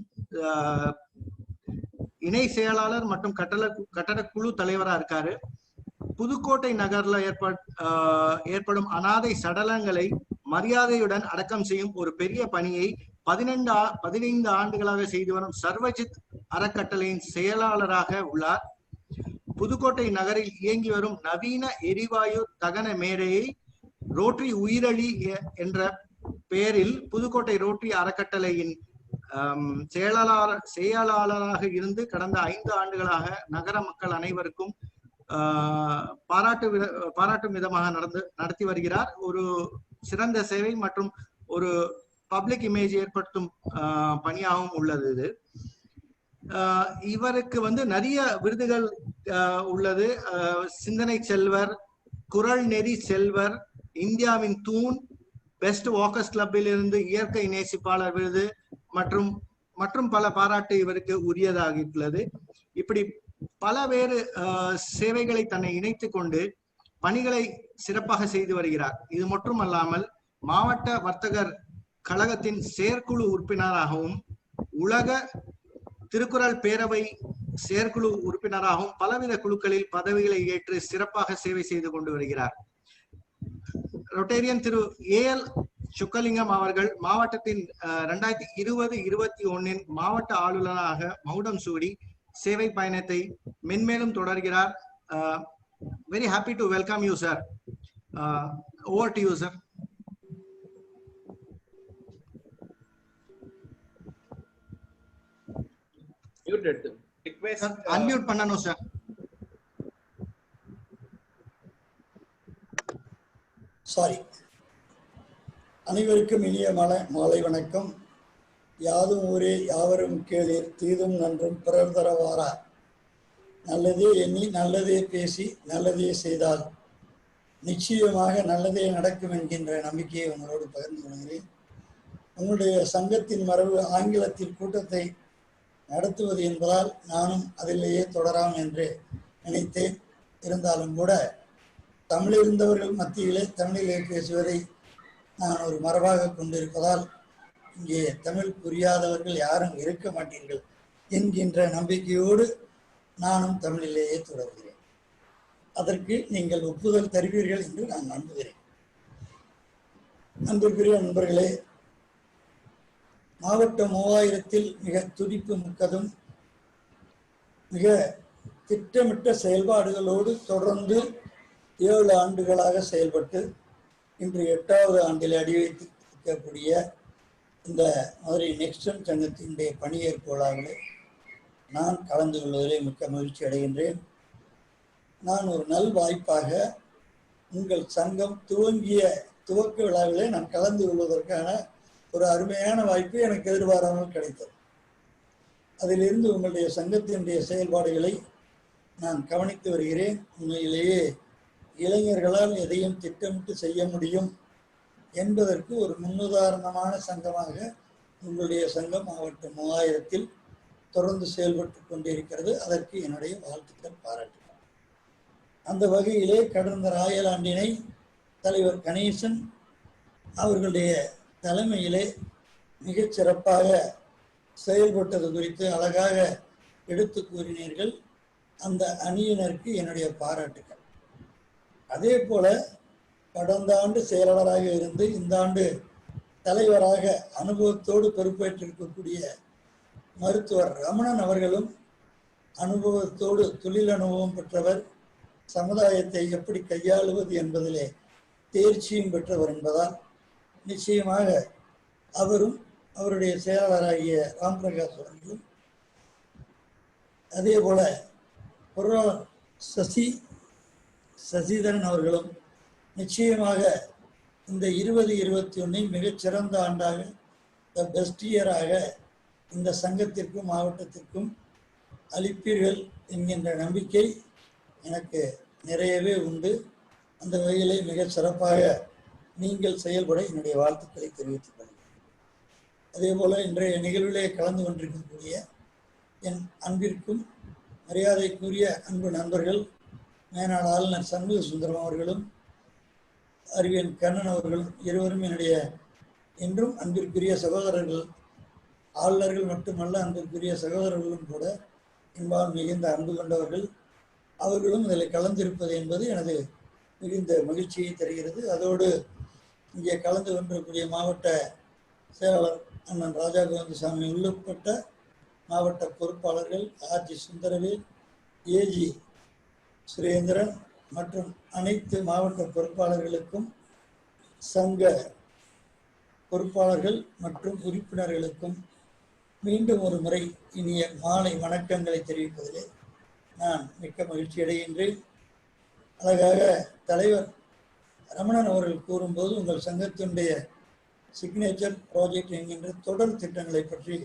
இணை செயலாளர் மற்றும் கட்டட குழு தலைவரா இருக்காரு. புதுக்கோட்டை நகர்ல ஏற்படும் அனாதை சடலங்களை மரியாதையுடன் அடக்கம் செய்யும் ஒரு பெரிய பணியை 15 ஆண்டுகளாக செய்து வரும் சர்வஜித் அறக்கட்டளையின் செயலாளராக உள்ளார். புதுக்கோட்டை நகரில் இயங்கி வரும் நவீன எரிவாயு தகன மேடையை ரோட்டரி உயிரழி என்ற பெயரில் புதுக்கோட்டை ரோட்டரி அறக்கட்டளையின் செயலாளராக இருந்து கடந்த 5 ஆண்டுகளாக நகர மக்கள் அனைவருக்கும் பாராட்டும் விதமாக நடத்தி வருகிறார். ஒரு சிறந்த சேவை மற்றும் ஒரு பப்ளிக் இமேஜ் ஏற்படுத்தும் பணியாகவும் உள்ளது இது. இவருக்கு வந்து நிறைய விருதுகள் உள்ளது. சிந்தனை செல்வர், குரல் நெறி செல்வர், இந்தியாவின் தூண், பெஸ்ட் வாக்கர்ஸ் கிளப்பில் இருந்து இயற்கை நேசிப்பாளர் விருது மற்றும் பல பாராட்டு இவருக்கு உரியதாகியுள்ளது. இப்படி பலவேறு சேவைகளை தன்னை இணைத்துக் கொண்டு பணிகளை சிறப்பாக செய்து வருகிறார். இது மட்டுமல்லாமல் மாவட்ட வர்த்தகர் கழகத்தின் செயற்குழு உறுப்பினராகவும் உலக திருக்குறள் பேரவை செயற்குழு உறுப்பினராகவும் பலவித குழுக்களில் பதவிகளை ஏற்று சிறப்பாக சேவை செய்து கொண்டு வருகிறார். ரொட்டேரியன் திரு AL சுக்கலிங்கம் அவர்கள் மாவட்டத்தின் 2020-21 மாவட்ட ஆளுநராக மகுடம் சூடி சேவை பயணத்தை மென்மேலும் தொடர்கிறார். Very happy to welcome you, sir. Over to you, sir. Request unmute பண்ணனும் sir. சாரி. அனைவருக்கும் இனிய மாலை வணக்கம். யாதும் ஊரே யாவரும் கேளீர், தீதும் நன்றும் பிறர் தரவாரா. நல்லதே எண்ணி நல்லதே பேசி நல்லதே செய்தால் நிச்சயமாக நல்லதே நடக்கும் என்கின்ற நம்பிக்கையை உங்களோடு பகிர்ந்து கொள்கிறேன். உங்களுடைய சங்கத்தின் மரபு ஆங்கிலத்தில் கூட்டத்தை நடத்துவது என்பதால் நானும் அதிலேயே தொடராம் என்று நினைத்தேன். இருந்தாலும் கூட தமிழிருந்தவர்கள் மத்தியிலே தமிழிலே பேசுவதை நான் ஒரு மரபாக கொண்டிருப்பதால் இங்கே தமிழ் புரியாதவர்கள் யாரும் இருக்க மாட்டீர்கள் என்கின்ற நம்பிக்கையோடு நானும் தமிழிலேயே தொடர்கிறேன். அதற்கு நீங்கள் ஒப்புதல் தருவீர்கள் என்று நான் நம்புகிறேன். அன்பிற்குரிய நண்பர்களே, மாவட்டம் 3000 மிக துடிப்பு மிக்கதும் மிக திட்டமிட்ட செயல்பாடுகளோடு தொடர்ந்து 7 ஆண்டுகளாக செயல்பட்டு இன்று 8வது ஆண்டில் அடி வைத்திருக்கக்கூடிய இந்த மதுரை நெக்ஸ்டன் சங்கத்தினுடைய பணியேற்பு விழாவிலே நான் கலந்து கொள்வதிலே மிக்க மகிழ்ச்சி அடைகின்றேன். நான் ஒரு நல் வாய்ப்பாக உங்கள் சங்கம் துவக்க விழாவிலே நான் கலந்து கொள்வதற்கான ஒரு அருமையான வாய்ப்பு எனக்கு எதிர்பாராமல் கிடைத்தது. அதிலிருந்து உங்களுடைய சங்கத்தினுடைய செயல்பாடுகளை நான் கவனித்து வருகிறேன். உண்மையிலேயே இளைஞர்களால் எதையும் திட்டமிட்டு செய்ய முடியும் என்பதற்கு ஒரு முன்னுதாரணமான சங்கமாக உங்களுடைய சங்கம் மாவட்டம் 3000 தொடர்ந்து செயல்பட்டு கொண்டிருக்கிறது. அதற்கு என்னுடைய வாழ்த்துக்கள், பாராட்டுகள். அந்த வகையிலே கடந்த ராயல் ஆண்டினை தலைவர் கணேசன் அவர்களுடைய தலைமையிலே மிகச் சிறப்பாக செயல்பட்டது குறித்து அழகாக எடுத்து கூறினீர்கள். அந்த அணியினருக்கு என்னுடைய பாராட்டுக்கள். அதே போல கடந்த ஆண்டு செயலாளராக இருந்து இந்த ஆண்டு தலைவராக அனுபவத்தோடு பொறுப்பேற்றிருக்கக்கூடிய மருத்துவர் ரமணன் அவர்களும் அனுபவத்தோடு தொழில் அனுபவம் பெற்றவர். சமுதாயத்தை எப்படி கையாளுவது என்பதிலே தேர்ச்சியும் பெற்றவர் என்பதால் நிச்சயமாக அவரும் அவருடைய செயலாளராகிய ராம் பிரகாஷ் அவர்களும் அதே போல பொருளாளர் சசிதரன் அவர்களும் நிச்சயமாக இந்த 2021 மிகச்சிறந்த ஆண்டாக, த பெஸ்ட் இயராக இந்த சங்கத்திற்கும் மாவட்டத்திற்கும் அளிப்பீர்கள் என்கின்ற நம்பிக்கை எனக்கு நிறையவே உண்டு. அந்த வகையிலே மிக சிறப்பாக நீங்கள் செயல்பட என்னுடைய வாழ்த்துக்களை தெரிவித்துக் கொள்கிறேன். அதே போல இன்றைய நிகழ்விலே கலந்து கொண்டிருக்கக்கூடிய என் அன்பிற்கும் மரியாதைக்குரிய அன்பு நண்பர்கள் மேனாள் ஆளுநர் சண்முக சுந்தரம் அவர்களும் அறிவியன் கண்ணன் அவர்களும் இருவரும் என்னுடைய என்றும் அன்பிற்குரிய சகோதரர்கள், ஆளுநர்கள் மட்டுமல்ல அன்பிற்குரிய சகோதரர்களும் கூட என்பால் மிகுந்த அன்பு கொண்டவர்கள். அவர்களும் இதில் கலந்திருப்பது என்பது எனது மிகுந்த மகிழ்ச்சியை தருகிறது. அதோடு இங்கே கலந்து கொண்டிருக்கக்கூடிய மாவட்ட செயலாளர் அண்ணன் ராஜா கோவிந்தசாமி உள்ளுப்பட்ட மாவட்ட பொறுப்பாளர்கள் ஆர்ஜி சுந்தரவேல், ஏஜி சுரேந்திரன் மற்றும் அனைத்து மாவட்ட பொறுப்பாளர்களுக்கும் சங்க பொறுப்பாளர்கள் மற்றும் உறுப்பினர்களுக்கும் மீண்டும் ஒரு முறை இனிய மாலை வணக்கங்களை தெரிவிப்பதிலே நான் மிக்க மகிழ்ச்சி அடைகின்றேன். அழகாக தலைவர் ரமணன் அவர்கள் கூறும்போது உங்கள் சங்கத்தினுடைய சிக்னேச்சர் ப்ராஜெக்ட் என்கின்ற தொடர் திட்டங்களை பற்றி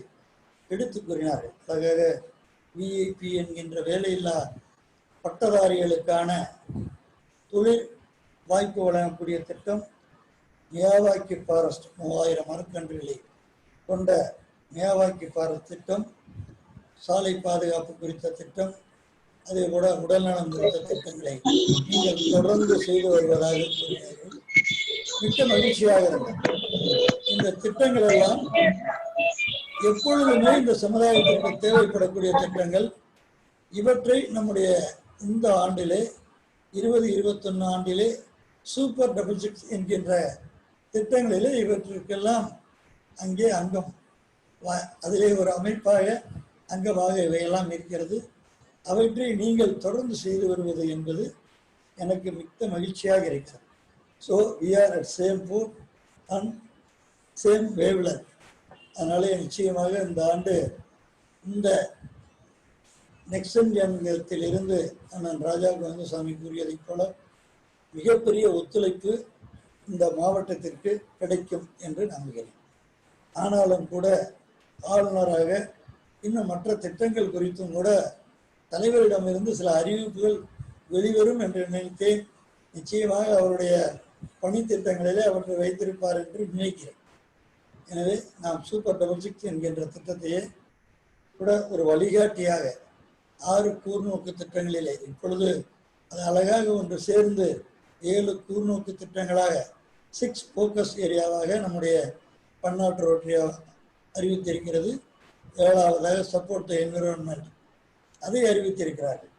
எடுத்து கூறினார்கள். அழகாக விஐபி என்கின்ற வேலையில்லா பட்டதாரிகளுக்கான தொழில் வாய்ப்பு வழங்கக்கூடிய திட்டம், மியாவாக்கி ஃபாரஸ்ட் 3000 மரக்கன்றுகளை கொண்ட மியாவாக்கி ஃபாரஸ்ட் திட்டம், சாலை பாதுகாப்பு குறித்த திட்டம், அதே போல உடல்நலம் குறித்த திட்டங்களை நீங்கள் தொடர்ந்து செய்து வருவதாக கூறினார்கள். மிக்க மகிழ்ச்சியாக இருந்தது. இந்த திட்டங்கள் எல்லாம் எப்பொழுதுமே இந்த சமுதாயத்திற்கு தேவைப்படக்கூடிய திட்டங்கள். இவற்றை நம்முடைய இந்த ஆண்டிலே 2021 ஆண்டிலே சூப்பர் 66 என்கின்ற திட்டங்களிலே இவற்றிற்கெல்லாம் அங்கே அங்கம், அதிலே ஒரு அமைப்பாக அங்கமாக இவையெல்லாம் இருக்கிறது. அவற்றை நீங்கள் தொடர்ந்து செய்து வருவது என்பது எனக்கு மிக்க மகிழ்ச்சியாக இருக்கிறது. So we are at same boat and same wavelength. அதனாலே நிச்சயமாக இந்த ஆண்டு இந்த நெக்ஸ்ட் ஜனத்தில் இருந்து அண்ணன் ராஜா கோவிந்தசாமி கூறியதைப் போல மிகப்பெரிய ஒத்துழைப்பு இந்த மாவட்டத்திற்கு கிடைக்கும் என்று நம்புகிறேன். ஆனாலும் கூட ஆளுநராக இன்னும் மற்ற திட்டங்கள் குறித்தும் கூட தலைவரிடமிருந்து சில அறிவிப்புகள் வெளிவரும் என்று நினைத்தேன். நிச்சயமாக அவருடைய பணி திட்டங்களிலே அவற்றை வைத்திருப்பார் என்று நினைக்கிறேன். எனவே நாம் சூப்பர் 66 என்கின்ற திட்டத்தையே கூட ஒரு வழிகாட்டியாக 6 கூர்நோக்கு திட்டங்களிலே இப்பொழுது அது அழகாக ஒன்று சேர்ந்து 7 கூர்நோக்கு திட்டங்களாக 6 ஃபோக்கஸ் ஏரியாவாக நம்முடைய பன்னாட்டு ரோட்டரி அறிவித்திருக்கிறது. 7வதாக சப்போர்ட் த என்விரான்மெண்ட் அதை அறிவித்திருக்கிறார்கள்.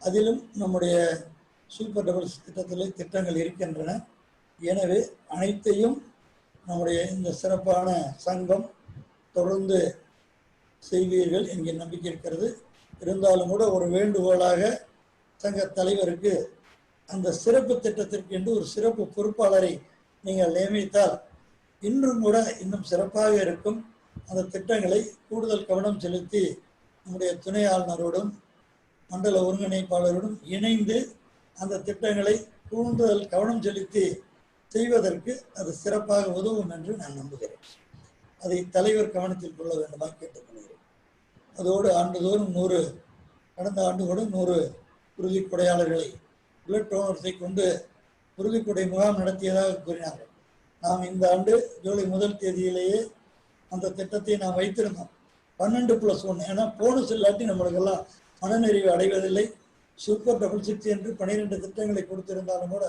அதிலும் நம்முடைய சூப்பர் 66 திட்டத்தில் திட்டங்கள் இருக்கின்றன. எனவே அனைத்தையும் நம்முடைய இந்த சிறப்பான சங்கம் தொடர்ந்து செய்வீர்கள் என்கிற நம்பிக்கை இருக்கிறது. இருந்தாலும் கூட ஒரு வேண்டுகோளாக சங்க தலைவருக்கு அந்த சிறப்பு திட்டத்திற்கு என்று ஒரு சிறப்பு பொறுப்பாளரை நீங்கள் நியமித்தால் இன்றும் கூட இன்னும் சிறப்பாக இருக்கும். அந்த திட்டங்களை கூடுதல் கவனம் செலுத்தி நம்முடைய துணை ஆளுநரோடும் மண்டல ஒருங்கிணைப்பாளரோடும் இணைந்து அந்த திட்டங்களை கூடுதல் கவனம் செலுத்தி செய்வதற்கு அது சிறப்பாக உதவும் என்று நான் நம்புகிறேன். அதை தலைவர் கவனத்தில் கொள்ள வேண்டுமாக கேட்டுக்கொள்கிறேன். அதோடு ஆண்டுதோறும் 100, கடந்த ஆண்டு கூட 100 உறுதிக்கொடையாளர்களை பிளட் டோனர்ஸை கொண்டு உறுதிக்கொடை முகாம் நடத்தியதாக கூறினார்கள். நாம் இந்த ஆண்டு ஜூலை 1 தேதியிலேயே அந்த திட்டத்தை நாம் வைத்திருந்தோம். 12+1, ஏன்னா போனஸ் இல்லாட்டி நம்மளுக்கெல்லாம் மனநிறைவு அடைவதில்லை. சூப்பர் 66 என்று 12 திட்டங்களை கொடுத்திருந்தாலும் கூட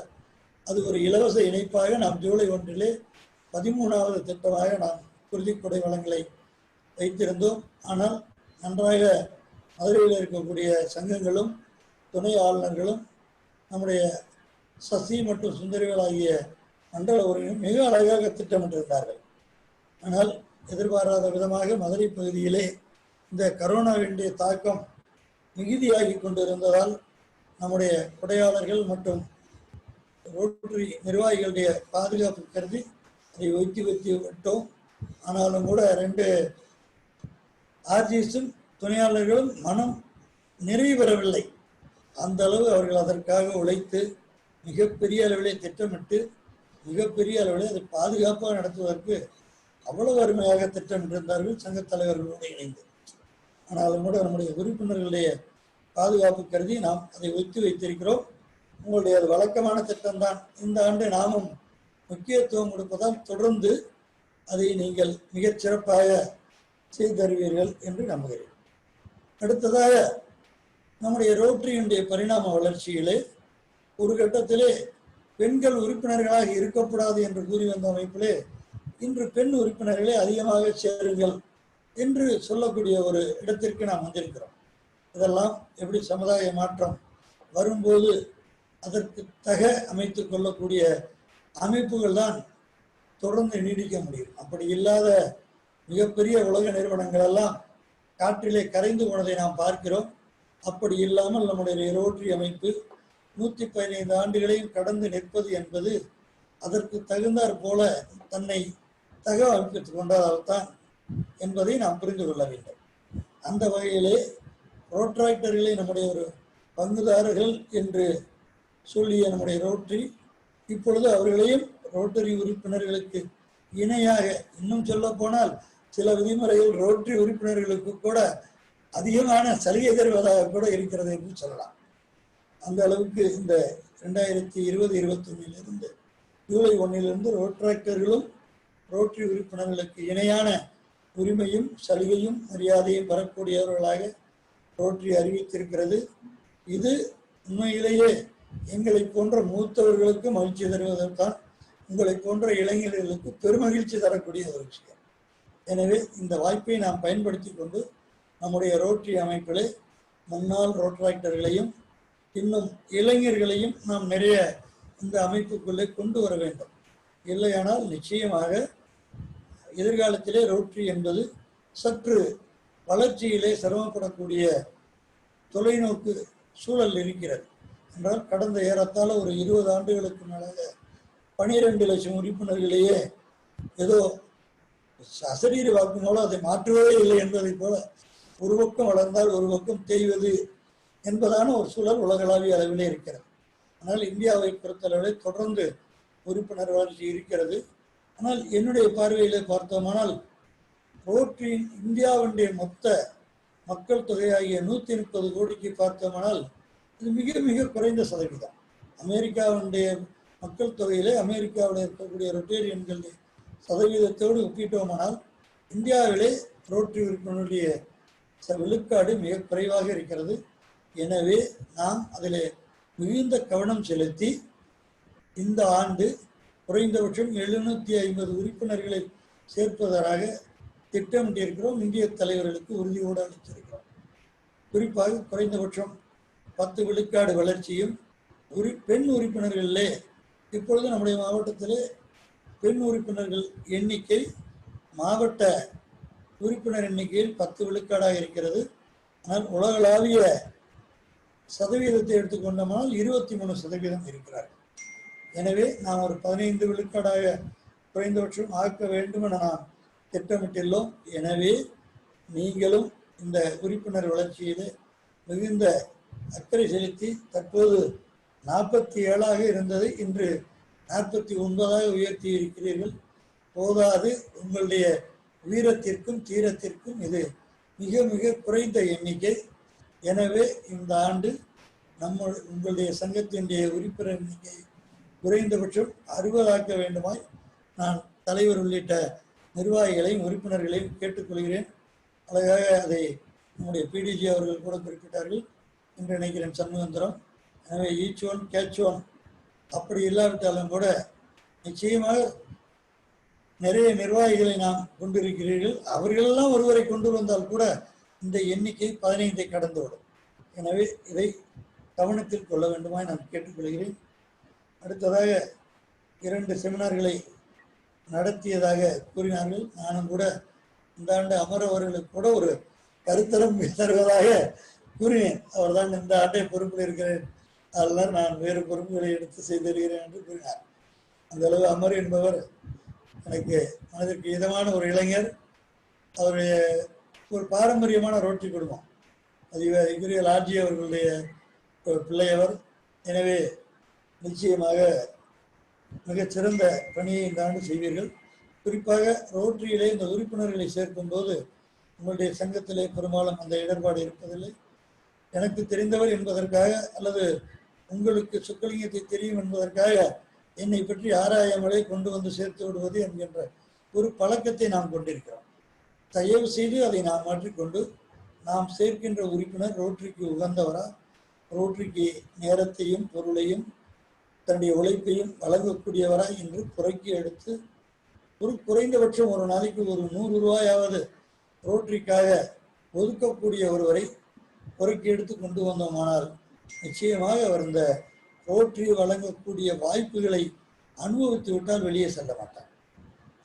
அது ஒரு இலவச இணைப்பாக நாம் ஜூலை 1 13வது திட்டமாக நாம் உறுதிக்கொடை வளங்களை வைத்திருந்தோம். ஆனால் நன்றாக மதுரையில் இருக்கக்கூடிய சங்கங்களும் துணை ஆளுநர்களும் நம்முடைய சசி மற்றும் சுந்தரிகள் ஆகிய மண்டல உறுப்பினர் மிக அழகாக திட்டமிட்டிருந்தார்கள். ஆனால் எதிர்பாராத விதமாக மதுரை பகுதியிலே இந்த கரோனாவினுடைய தாக்கம் மிகுதியாகி கொண்டிருந்ததால் நம்முடைய கொடையாளர்கள் மற்றும் ரோட்டரி நிர்வாகிகளுடைய பாதுகாப்பு கருதி அதை வைத்து விட்டோம். ஆனாலும் கூட 2 ஆர்ஜிஸும் துணையாளர்களும் மனம் நிறைவு பெறவில்லை. அந்த அளவு அவர்கள் அதற்காக உழைத்து மிகப்பெரிய அளவிலே திட்டமிட்டு மிகப்பெரிய அளவிலே அதை பாதுகாப்பாக நடத்துவதற்கு அவ்வளவு அருமையாக திட்டமிட்டிருந்தார்கள் சங்கத் தலைவர்களோடு இணைந்து. ஆனாலும் கூட நம்முடைய உறுப்பினர்களுடைய பாதுகாப்பு கருதி நாம் அதை வைத்திருக்கிறோம். உங்களுடைய அது வழக்கமான திட்டம்தான். இந்த ஆண்டு நாமும் முக்கியத்துவம் கொடுப்பதால் தொடர்ந்து அதை நீங்கள் மிகச் சிறப்பாக செய்து தருவீர்கள் என்று நம்புகிறேன். அடுத்ததாக நம்முடைய ரோட்டரியினுடைய பரிணாம வளர்ச்சியிலே ஒரு கட்டத்திலே பெண்கள் உறுப்பினர்களாக இருக்கக்கூடாது என்று கூறி வந்த அமைப்பிலே இன்று பெண் உறுப்பினர்களே அதிகமாக சேருங்கள் என்று சொல்லக்கூடிய ஒரு இடத்திற்கு நாம் வந்திருக்கிறோம். இதெல்லாம் எப்படி சமுதாய மாற்றம் வரும்போது அதற்கு தக அமைத்துக் கொள்ளக்கூடிய அமைப்புகள் தான் தொடர்ந்து நீடிக்க முடியும். அப்படி இல்லாத மிகப்பெரிய உலக நிறுவனங்கள் எல்லாம் காற்றிலே கரைந்து போனதை நாம் பார்க்கிறோம். அப்படி இல்லாமல் நம்முடைய ரோட்டரி அமைப்பு 115 ஆண்டுகளையும் கடந்து நிற்பது என்பது அதற்கு தகுந்தாற் போல தன்னை தக அமைப்பித்துக் கொண்டதால்தான் என்பதை நாம் புரிந்து கொள்ள வேண்டும். அந்த வகையிலே ரோட்டராக்டர்களை நம்முடைய ஒரு பங்குதாரர்கள் என்று சொல்லிய நம்முடைய ரோட்டரி இப்பொழுது அவர்களையும் ரோட்டரி உறுப்பினர்களுக்கு இணையாக, இன்னும் சொல்ல போனால் சில விதிமுறைகள் ரோட்டரி உறுப்பினர்களுக்கு கூட அதிகமான சலுகை தருவதாக கூட இருக்கிறது என்று சொல்லலாம். அந்த அளவுக்கு இந்த 2020-21 ஜூலை 1 ரோட்டராக்டர்களும் ரோட்டரி உறுப்பினர்களுக்கு இணையான உரிமையும் சலுகையும் மரியாதையும் பெறக்கூடியவர்களாக ரோட்டரி அறிவித்திருக்கிறது. இது உண்மையிலேயே எங்களை போன்ற மூத்தவர்களுக்கு மகிழ்ச்சி தருவதற்கான், உங்களை போன்ற இளைஞர்களுக்கு பெருமகிழ்ச்சி தரக்கூடிய ஒரு விஷயம். எனவே இந்த வாய்ப்பை நாம் பயன்படுத்தி கொண்டு நம்முடைய ரோட்டரி அமைப்பிலே முன்னாள் ரோட்டராக்டர்களையும் இன்னும் இளைஞர்களையும் நாம் நிறைய இந்த அமைப்புக்குள்ளே கொண்டு வர வேண்டும். இல்லையானால் நிச்சயமாக எதிர்காலத்திலே ரோட்டரி என்பது சற்று வளர்ச்சியிலே சிரமப்படக்கூடிய தொலைநோக்கு சூழல் இருக்கிறது. என்றால் கடந்த ஏறத்தாழ ஒரு 20 ஆண்டுகளுக்கு மேலாக 12 லட்சம் உறுப்பினர்களையே ஏதோ அசரீரி வாக்கு மூலம் அதை மாற்றுவதே இல்லை என்பதை போல ஒரு பக்கம் வளர்ந்தால் ஒரு பக்கம் தேய்வது என்பதான ஒரு சூழல் உலகளாவிய அளவிலே இருக்கிறது. ஆனால் இந்தியாவை பொறுத்தளவில் தொடர்ந்து உறுப்பினர் வளர்ச்சி இருக்கிறது. ஆனால் என்னுடைய பார்வையிலே பார்த்தோமானால் ரோட்டரியின் இந்தியாவுடைய மொத்த மக்கள் தொகையாகிய 130 கோடிக்கு பார்த்தோமானால் இது மிக மிக குறைந்த சதவீதம். அமெரிக்காவுடைய மக்கள் தொகையிலே அமெரிக்காவில் இருக்கக்கூடிய ரொட்டேரியன்களுடைய சதவீதத்தோடு ஒப்பிட்டோமானால் இந்தியாவிலே ரோட்டரி உறுப்பினருடைய விழுக்காடு மிக குறைவாக இருக்கிறது. எனவே நாம் அதில் மிகுந்த கவனம் செலுத்தி இந்த ஆண்டு குறைந்தபட்சம் 750 உறுப்பினர்களை சேர்ப்பதாக திட்டமிட்டிருக்கிறோம். இந்திய தலைவர்களுக்கு உறுதியோடு அளித்திருக்கிறோம். குறிப்பாக குறைந்தபட்சம் 10 விழுக்காடு வளர்ச்சியும் பெண் உறுப்பினர்களிலே இப்பொழுது நம்முடைய மாவட்டத்திலே பெண் உறுப்பினர்கள் எண்ணிக்கை மாவட்ட உறுப்பினர் எண்ணிக்கையில் 10 விழுக்காடாக இருக்கிறது. ஆனால் உலகளாவிய சதவீதத்தை எடுத்துக்கொண்டோமானால் 23% இருக்கிறார்கள். எனவே நாம் ஒரு 15 விழுக்காடாக குறைந்தபட்சம் ஆக்க வேண்டும் என நாம் திட்டமிட்டுள்ளோம். எனவே நீங்களும் இந்த உறுப்பினர் வளர்ச்சியிலே மிகுந்த அக்கறை செலுத்தி தற்போது 47ஆக இருந்தது இன்று 49ஆக உயர்த்தி இருக்கிறீர்கள். போதாது, உங்களுடைய வீரத்திற்கும் தீரத்திற்கும் இது மிக மிக குறைந்த எண்ணிக்கை. எனவே இந்த ஆண்டு உங்களுடைய சங்கத்தினுடைய உறுப்பினர் எண்ணிக்கை குறைந்தபட்சம் 60 ஆக்க வேண்டுமாய் நான் தலைவர் உள்ளிட்ட நிர்வாகிகளையும் உறுப்பினர்களையும் கேட்டுக்கொள்கிறேன். அழகாக அதை நம்முடைய பிடிஜி அவர்கள் கூட குறிப்பிட்டார்கள் என்று நினைக்கிறேன், சண்முகந்திரம். எனவே ஈச் ஒன் கேட்ச் ஒன் அப்படி இல்லாவிட்டாலும் கூட நிச்சயமாக நிறைய நிர்வாகிகளை நாம் கொண்டிருக்கிறீர்கள். அவர்களெல்லாம் ஒருவரை கொண்டு வந்தால் கூட இந்த எண்ணிக்கை 15ஐ கடந்துவிடும். எனவே இதை கவனத்தில் கொள்ள வேண்டுமாய் நான் கேட்டுக்கொள்கிறேன். அடுத்ததாக 2 செமினார்களை நடத்தியதாக கூறினார்கள். நானும் கூட இந்த ஆண்டு அமர் அவர்களுக்கு கூட ஒரு கருத்தரம் தருவதாக கூறினேன். அவர்தான் இந்த ஆண்டை பொறுப்பில் இருக்கிறேன் அதெல்லாம் நான் வேறு பொறுப்புகளை எடுத்து செய்திருக்கிறேன் என்று கூறினார். அந்த அளவு அமர் என்பவர் எனக்கு மனதிற்கு இதமான ஒரு இளைஞர். அவருடைய ஒரு பாரம்பரியமான ரோட்டரி குடும்பம். அது லாட்ஜி அவர்களுடைய பிள்ளையவர். எனவே நிச்சயமாக மிகச்சிறந்த பணியை இந்த ஆண்டு செய்வீர்கள். குறிப்பாக ரோட்டரியிலே இந்த உறுப்பினர்களை சேர்க்கும் போது உங்களுடைய சங்கத்திலே பெரும்பாலும் அந்த இடர்பாடு இருப்பதில்லை. எனக்கு தெரிந்தவர் என்பதற்காக அல்லது உங்களுக்கு சொக்கலிங்கத்தை தெரியும் என்பதற்காக என்னை பற்றி ஆராயாமலே கொண்டு வந்து சேர்த்து விடுவது என்கின்ற ஒரு பழக்கத்தை நாம் கொண்டிருக்கிறோம். தயவு செய்து அதை நாம் மாற்றிக்கொண்டு நாம் சேர்க்கின்ற உறுப்பினர் ரோட்டரிக்கு உகந்தவரா, ரோட்டரிக்கு நேரத்தையும் பொருளையும் தன்னுடைய உழைப்பையும் வழங்கக்கூடியவரா என்று புறக்கி எடுத்து ஒரு குறைந்தபட்சம் ஒரு நாளைக்கு ஒரு 100 ரூபாயாவது ரோட்டரிக்காக ஒதுக்கக்கூடிய ஒருவரை புறக்கி எடுத்து கொண்டு வந்தோமானால் நிச்சயமாக அவர் இந்த ரோட்டரி வழங்கக்கூடிய வாய்ப்புகளை அனுபவித்து விட்டால் வெளியே செல்ல மாட்டார்.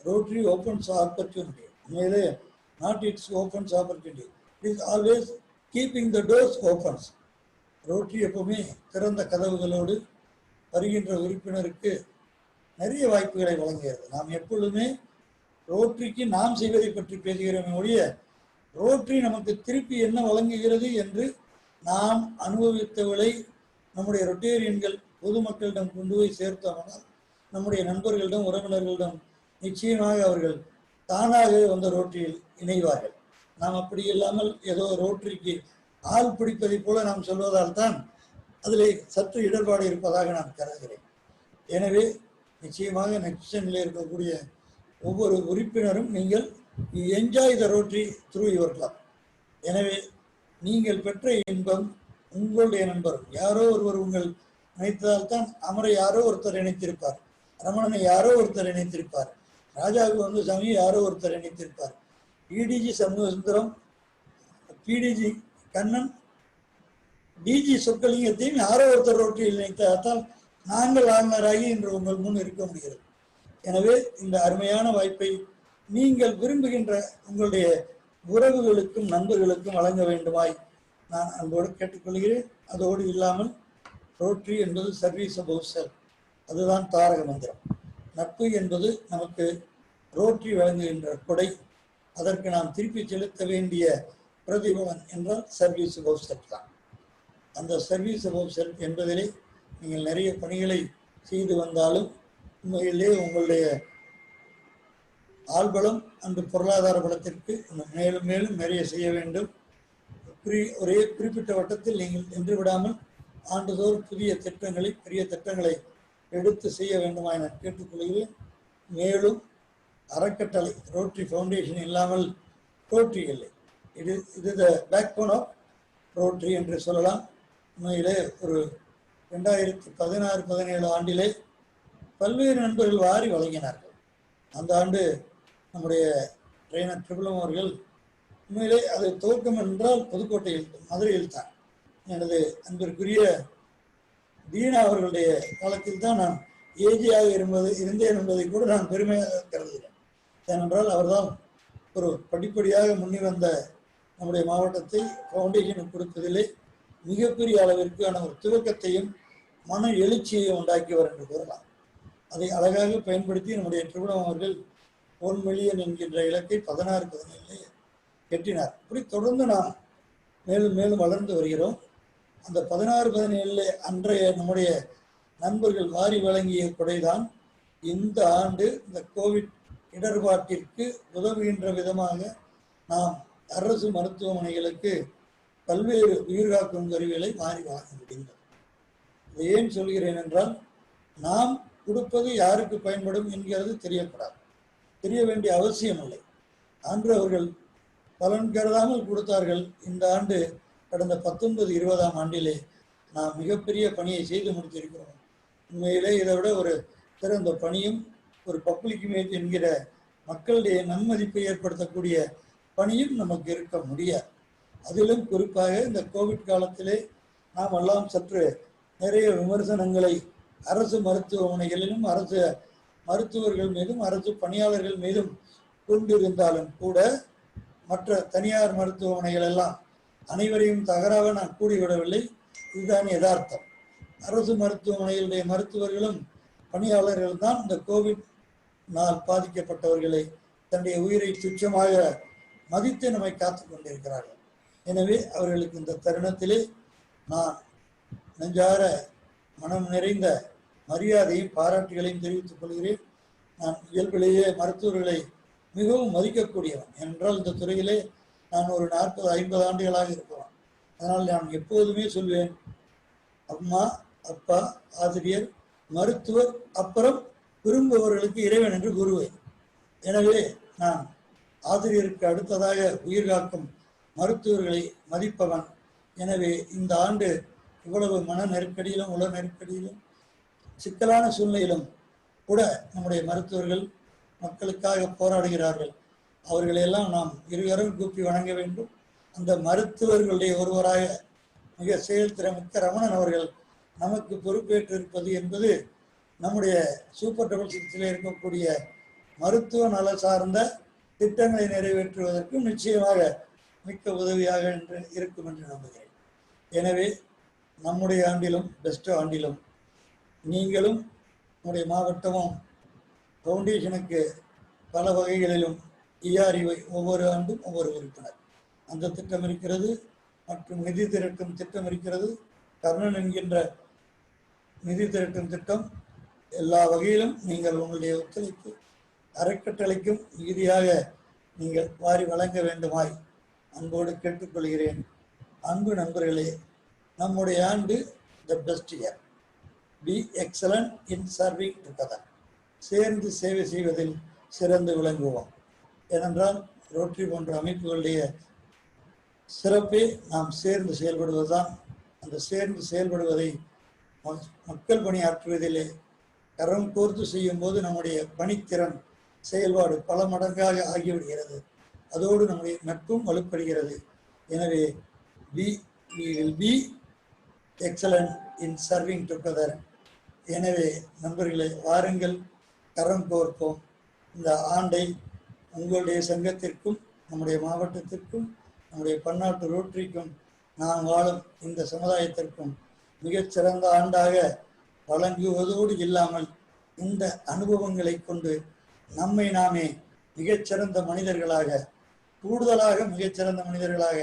Rotary opens opportunity. உண்மையிலே not it's opens opportunity, it is always keeping the doors opens. Rotary எப்பவுமே திறந்த கதவுகளோடு வருகின்ற உறுப்பினருக்கு நிறைய வாய்ப்புகளை வழங்குகிறது. நாம் எப்பொழுதுமே ரோட்டரிக்கு நாம் செய்வதை பற்றி பேசுகிறோமே ஒழிய ரோட்டரி நமக்கு திருப்பி என்ன வழங்குகிறது என்று நாம் அனுபவித்தவளை நம்முடைய ரொட்டேரியன்கள் பொதுமக்களிடம் கொண்டு போய் சேர்த்தோம்னால் நம்முடைய நண்பர்களிடம் உறவினர்களிடம் நிச்சயமாக அவர்கள் தானாகவே வந்த ரோட்டரியில் இணைவார்கள். நாம் அப்படி இல்லாமல் ஏதோ ரோட்டரிக்கு ஆள் பிடிப்பதை போல நாம் சொல்வதால் தான் அதில் சற்று இடர்பாடு இருப்பதாக நான் கருதுகிறேன். எனவே நிச்சயமாக நெக்ஸ்டனில் இருக்கக்கூடிய ஒவ்வொரு உறுப்பினரும் நீங்கள் enjoy the rotary through your club. எனவே நீங்கள் பெற்ற இன்பம் உங்களுடைய நண்பர் யாரோ ஒருவர் உங்கள் நினைத்ததால் தான் அமரை யாரோ ஒருத்தர் இணைத்திருப்பார், ரமணனை யாரோ ஒருத்தர் இணைத்திருப்பார், ராஜாவுக்கு வந்து சாமி யாரோ ஒருத்தர் இணைத்திருப்பார், இடிஜி சண்முகசுந்தரம், பிடிஜி கண்ணன், டிஜி சொக்கலிங்கத்தையும் யாரோ ஒருத்தர் ரோட்டரியில் இணைத்தால் நாங்கள் ஆளுநராகி இன்று உங்கள் முன் இருக்க முடிகிறது. எனவே இந்த அருமையான வாய்ப்பை நீங்கள் விரும்புகின்ற உங்களுடைய உறவுகளுக்கும் நண்பர்களுக்கும் வழங்க வேண்டுமாய் நான் அன்போடு கேட்டுக்கொள்கிறேன். அதோடு இல்லாமல் ரோட்டரி என்பது சர்வீஸ் அபவ் செல்ஃப், அதுதான் தாரக மந்திரம். நட்பு என்பது நமக்கு ரோட்டரி வழங்குகின்ற கொடை. அதற்கு நாம் திருப்பி செலுத்த வேண்டிய பிரதிபலன் என்றால் சர்வீஸ் அபவ் செல்ஃப் தான். அந்த சர்வீஸ் அபவ் செல்ஃப் என்பதிலே நீங்கள் நிறைய பணிகளை செய்து வந்தாலும் உண்மையிலே உங்களுடைய ஆள்பலம் அந்த பொருளாதார பலத்திற்கு மேலும் மேலும் நிறைய செய்ய வேண்டும். ஒரே குறிப்பிட்ட வட்டத்தில் நீங்கள் நின்று விடாமல் ஆண்டுதோறும் புதிய திட்டங்களை பெரிய திட்டங்களை எடுத்து செய்ய வேண்டுமா என கேட்டுக்கொள்கிறேன். மேலும் அறக்கட்டளை ரோட்டரி ஃபவுண்டேஷன் இல்லாமல் ரோட்டரி இல்லை. இது the back phone of rotary என்று சொல்லலாம். உண்மையிலே ஒரு 2016-17 ஆண்டிலே பல்வேறு நண்பர்கள் வாரி வழங்கினார்கள். அந்த ஆண்டு நம்முடைய ட்ரெயினர் ட்ரிபிளம் அவர்கள் உண்மையிலே அது துவக்கம் என்றால் புதுக்கோட்டையில் மதுரையில் தான். எனது அன்பிற்குரிய தீனா அவர்களுடைய காலத்தில் தான் நான் ஏஜியாக இருந்தேன் என்பதை கூட நான் பெருமையாக கருதுகிறேன். ஏனென்றால் அவர்தான் ஒரு படிப்படியாக முன்னி வந்த நம்முடைய மாவட்டத்தை ஃபவுண்டேஷனுக்கு கொடுப்பதிலே மிகப்பெரிய அளவிற்கான ஒரு துவக்கத்தையும் மன எழுச்சியையும் உண்டாக்கியவர் என்று கூறலாம். அதை அழகாக பயன்படுத்தி நம்முடைய ட்ரிபிளம் அவர்கள் 1 மில்லியன் என்கின்ற இலக்கை 16-17 எட்டினார். இப்படி தொடர்ந்து நாம் மேலும் மேலும் வளர்ந்து வருகிறோம். அந்த 16-17 அன்றைய நம்முடைய நண்பர்கள் வாரி வழங்கிய கொடைதான் இந்த ஆண்டு இந்த கோவிட் இடர்பாட்டிற்கு உதவுகின்ற விதமாக நாம் அரசு மருத்துவமனைகளுக்கு பல்வேறு உயிர்காக்கும் கருவிகளை வாரி வழங்க முடிந்தது. இதை ஏன் சொல்கிறேன் என்றால் நாம் கொடுப்பது யாருக்கு பயன்படும் என்கிறது தெரியக்கூடாது, தெரிய வேண்டிய அவசியம் இல்லை. அன்று அவர்கள் பலன் கருதாமல் கொடுத்தார்கள். இந்த ஆண்டு கடந்த 19-20ஆம் ஆண்டிலே நாம் மிகப்பெரிய பணியை செய்து முடித்திருக்கிறோம். உண்மையிலே இதை விட ஒரு சிறந்த பணியும் ஒரு பப்ளிக் இமேஜ் என்கிற மக்களுடைய நன்மதிப்பை ஏற்படுத்தக்கூடிய பணியும் நமக்கு இருக்க முடியாது. அதிலும் குறிப்பாக இந்த கோவிட் காலத்திலே நாம் எல்லாம் சற்று நிறைய விமர்சனங்களை அரசு மருத்துவமனைகளிலும் அரசு மருத்துவர்கள் மீதும் அரசு பணியாளர்கள் மீதும் கொண்டிருந்தாலும் கூட மற்ற தனியார் மருத்துவமனைகள் எல்லாம் அனைவரையும் தகராக நான் கூறிவிடவில்லை. இதுதான் யதார்த்தம். அரசு மருத்துவமனைகளுடைய மருத்துவர்களும் பணியாளர்கள் தான் இந்த கோவிட்னால் பாதிக்கப்பட்டவர்களை தன்னுடைய உயிரை துச்சமாக மதித்து நம்மை காத்து கொண்டிருக்கிறார்கள். எனவே அவர்களுக்கு இந்த தருணத்திலே நான் நெஞ்சார மனம் நிறைந்த மரியாதையும் பாராட்டுகளையும் தெரிவித்துக் கொள்கிறேன். நான் இயல்பிலேயே மருத்துவர்களை மிகவும் மதிக்கக்கூடியவன் என்றால் இந்த துறையிலே நான் ஒரு 40-50 ஆண்டுகளாக இருக்கலாம். அதனால் நான் எப்போதுமே சொல்வேன், அம்மா, அப்பா, ஆசிரியர், மருத்துவர், அப்புறம் விரும்புபவர்களுக்கு இறைவன் என்று கூறுவேன். எனவே நான் ஆசிரியருக்கு அடுத்ததாக உயிர் காக்கும் மருத்துவர்களை மதிப்பவன். எனவே இந்த ஆண்டு இவ்வளவு மன நெருக்கடியிலும் உலக நெருக்கடியிலும் சிக்கலான சூழ்நிலையிலும் கூட நம்முடைய மருத்துவர்கள் மக்களுக்காக போராடுகிறார்கள். அவர்களையெல்லாம் நாம் இருவரும் கூப்பி வணங்க வேண்டும். அந்த மருத்துவர்களுடைய ஒருவராக மிக செயல்திறமிக்க ரமணன் அவர்கள் நமக்கு பொறுப்பேற்றிருப்பது என்பது நம்முடைய சூப்பர் டபுள் சிக்ஸில் இருக்கக்கூடிய மருத்துவ நல சார்ந்த திட்டங்களை நிறைவேற்றுவதற்கும் நிச்சயமாக மிக்க உதவியாக இருக்கும் என்று நம்புகிறேன். எனவே நம்முடைய ஆண்டிலும் பெஸ்ட் ஆண்டிலும் நீங்களும் நம்முடைய மாவட்டமும் ஃபவுண்டேஷனுக்கு பல வகைகளிலும் ERUI ஒவ்வொரு ஆண்டும் ஒவ்வொரு உறுப்பினர் அந்த திட்டம் இருக்கிறது மற்றும் நிதி திரட்டும் திட்டம் இருக்கிறது. கர்ணன் என்கின்ற நிதி திரட்டும் திட்டம் எல்லா வகையிலும் நீங்கள் உங்களுடைய ஒத்துழைப்பு அறக்கட்டளைக்கும் மிகுதியாக நீங்கள் வாரி வழங்க வேண்டுமாய் அன்போடு கேட்டுக்கொள்கிறேன். அன்பு நண்பர்களே, நம்முடைய ஆண்டு the best year. Be excellent in serving together. சேர்ந்து சேவை செய்வதில் சிறந்து விளங்குவோம். ஏனென்றால் ரோட்டரி போன்ற அமைப்புகளுடைய சிறப்பே நாம் சேர்ந்து செயல்படுவதுதான். அந்த சேர்ந்து செயல்படுவதை மக்கள் பணியாற்றுவதிலே கரம் கோர்த்து செய்யும் போது நம்முடைய பணித்திறன் செயல்பாடு பல மடங்காக ஆகிவிடுகிறது. அதோடு நம்முடைய நட்பும் வலுப்படுகிறது. எனவே we will be excellent in serving together. எனவே நண்பர்களே, வாருங்கள், கரம் கோர்ப்போம். இந்த ஆண்டை உங்களுடைய சங்கத்திற்கும் நம்முடைய மாவட்டத்திற்கும் நம்முடைய பன்னாட்டு ரோட்டரிக்கும் நாம் வாழும் இந்த சமுதாயத்திற்கும் மிகச்சிறந்த ஆண்டாக வழங்குவதோடு இல்லாமல் இந்த அனுபவங்களை கொண்டு நம்மை நாமே மிகச்சிறந்த மனிதர்களாக, கூடுதலாக மிகச்சிறந்த மனிதர்களாக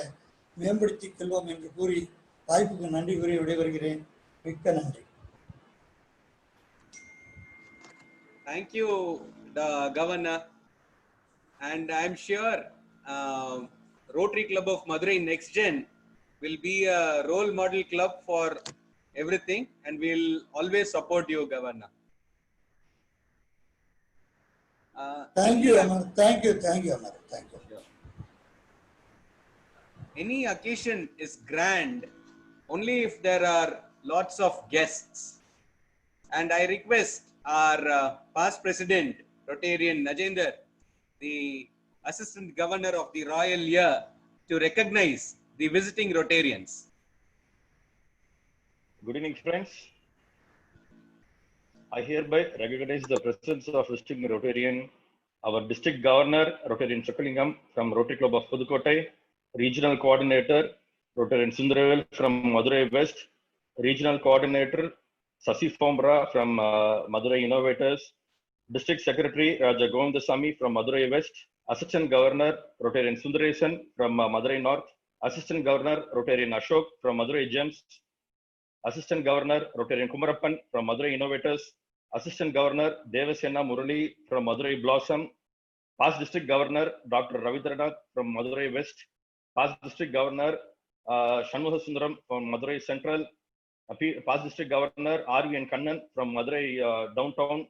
மேம்படுத்திக் கொள்வோம் என்று கூறி வாய்ப்புக்கு நன்றி கூறி விடைபெறுகிறேன். மிக்க நன்றி. Thank you, the Governor. And I'm sure Rotary Club of Madurai Next Gen will be a role model club for everything, and we'll always support you, Governor. Thank you, Amar. Thank you, Amar. Thank you. Any occasion is grand only if there are lots of guests. And I request our past president, Rotarian Najender, the Assistant Governor of the Royal Year, to recognize the visiting Rotarians. Good evening, friends. I hereby recognize the presence of visiting Rotarian, our District Governor, Rotarian Chokkalingam from Rotary Club of Pudukkottai, Regional Coordinator, Rotarian Sundarevel from Madurai West, Regional Coordinator, Sasi Fombra from Madurai Innovators, District Secretary Raja Govindasamy from Madurai West, Assistant Governor, Rotarian Sundaresan from Madurai North, Assistant Governor, Rotarian Ashok from Madurai Gems, Assistant Governor, Rotarian Kumarappan from Madurai Innovators, Assistant Governor, Devasena Murali from Madurai Blossom, Past District Governor, Dr. Ravindranath from Madurai West, Past District Governor, Shanmuga Sundaram from Madurai Central, Past District Governor, R.V.N. Kannan from Madurai Downtown,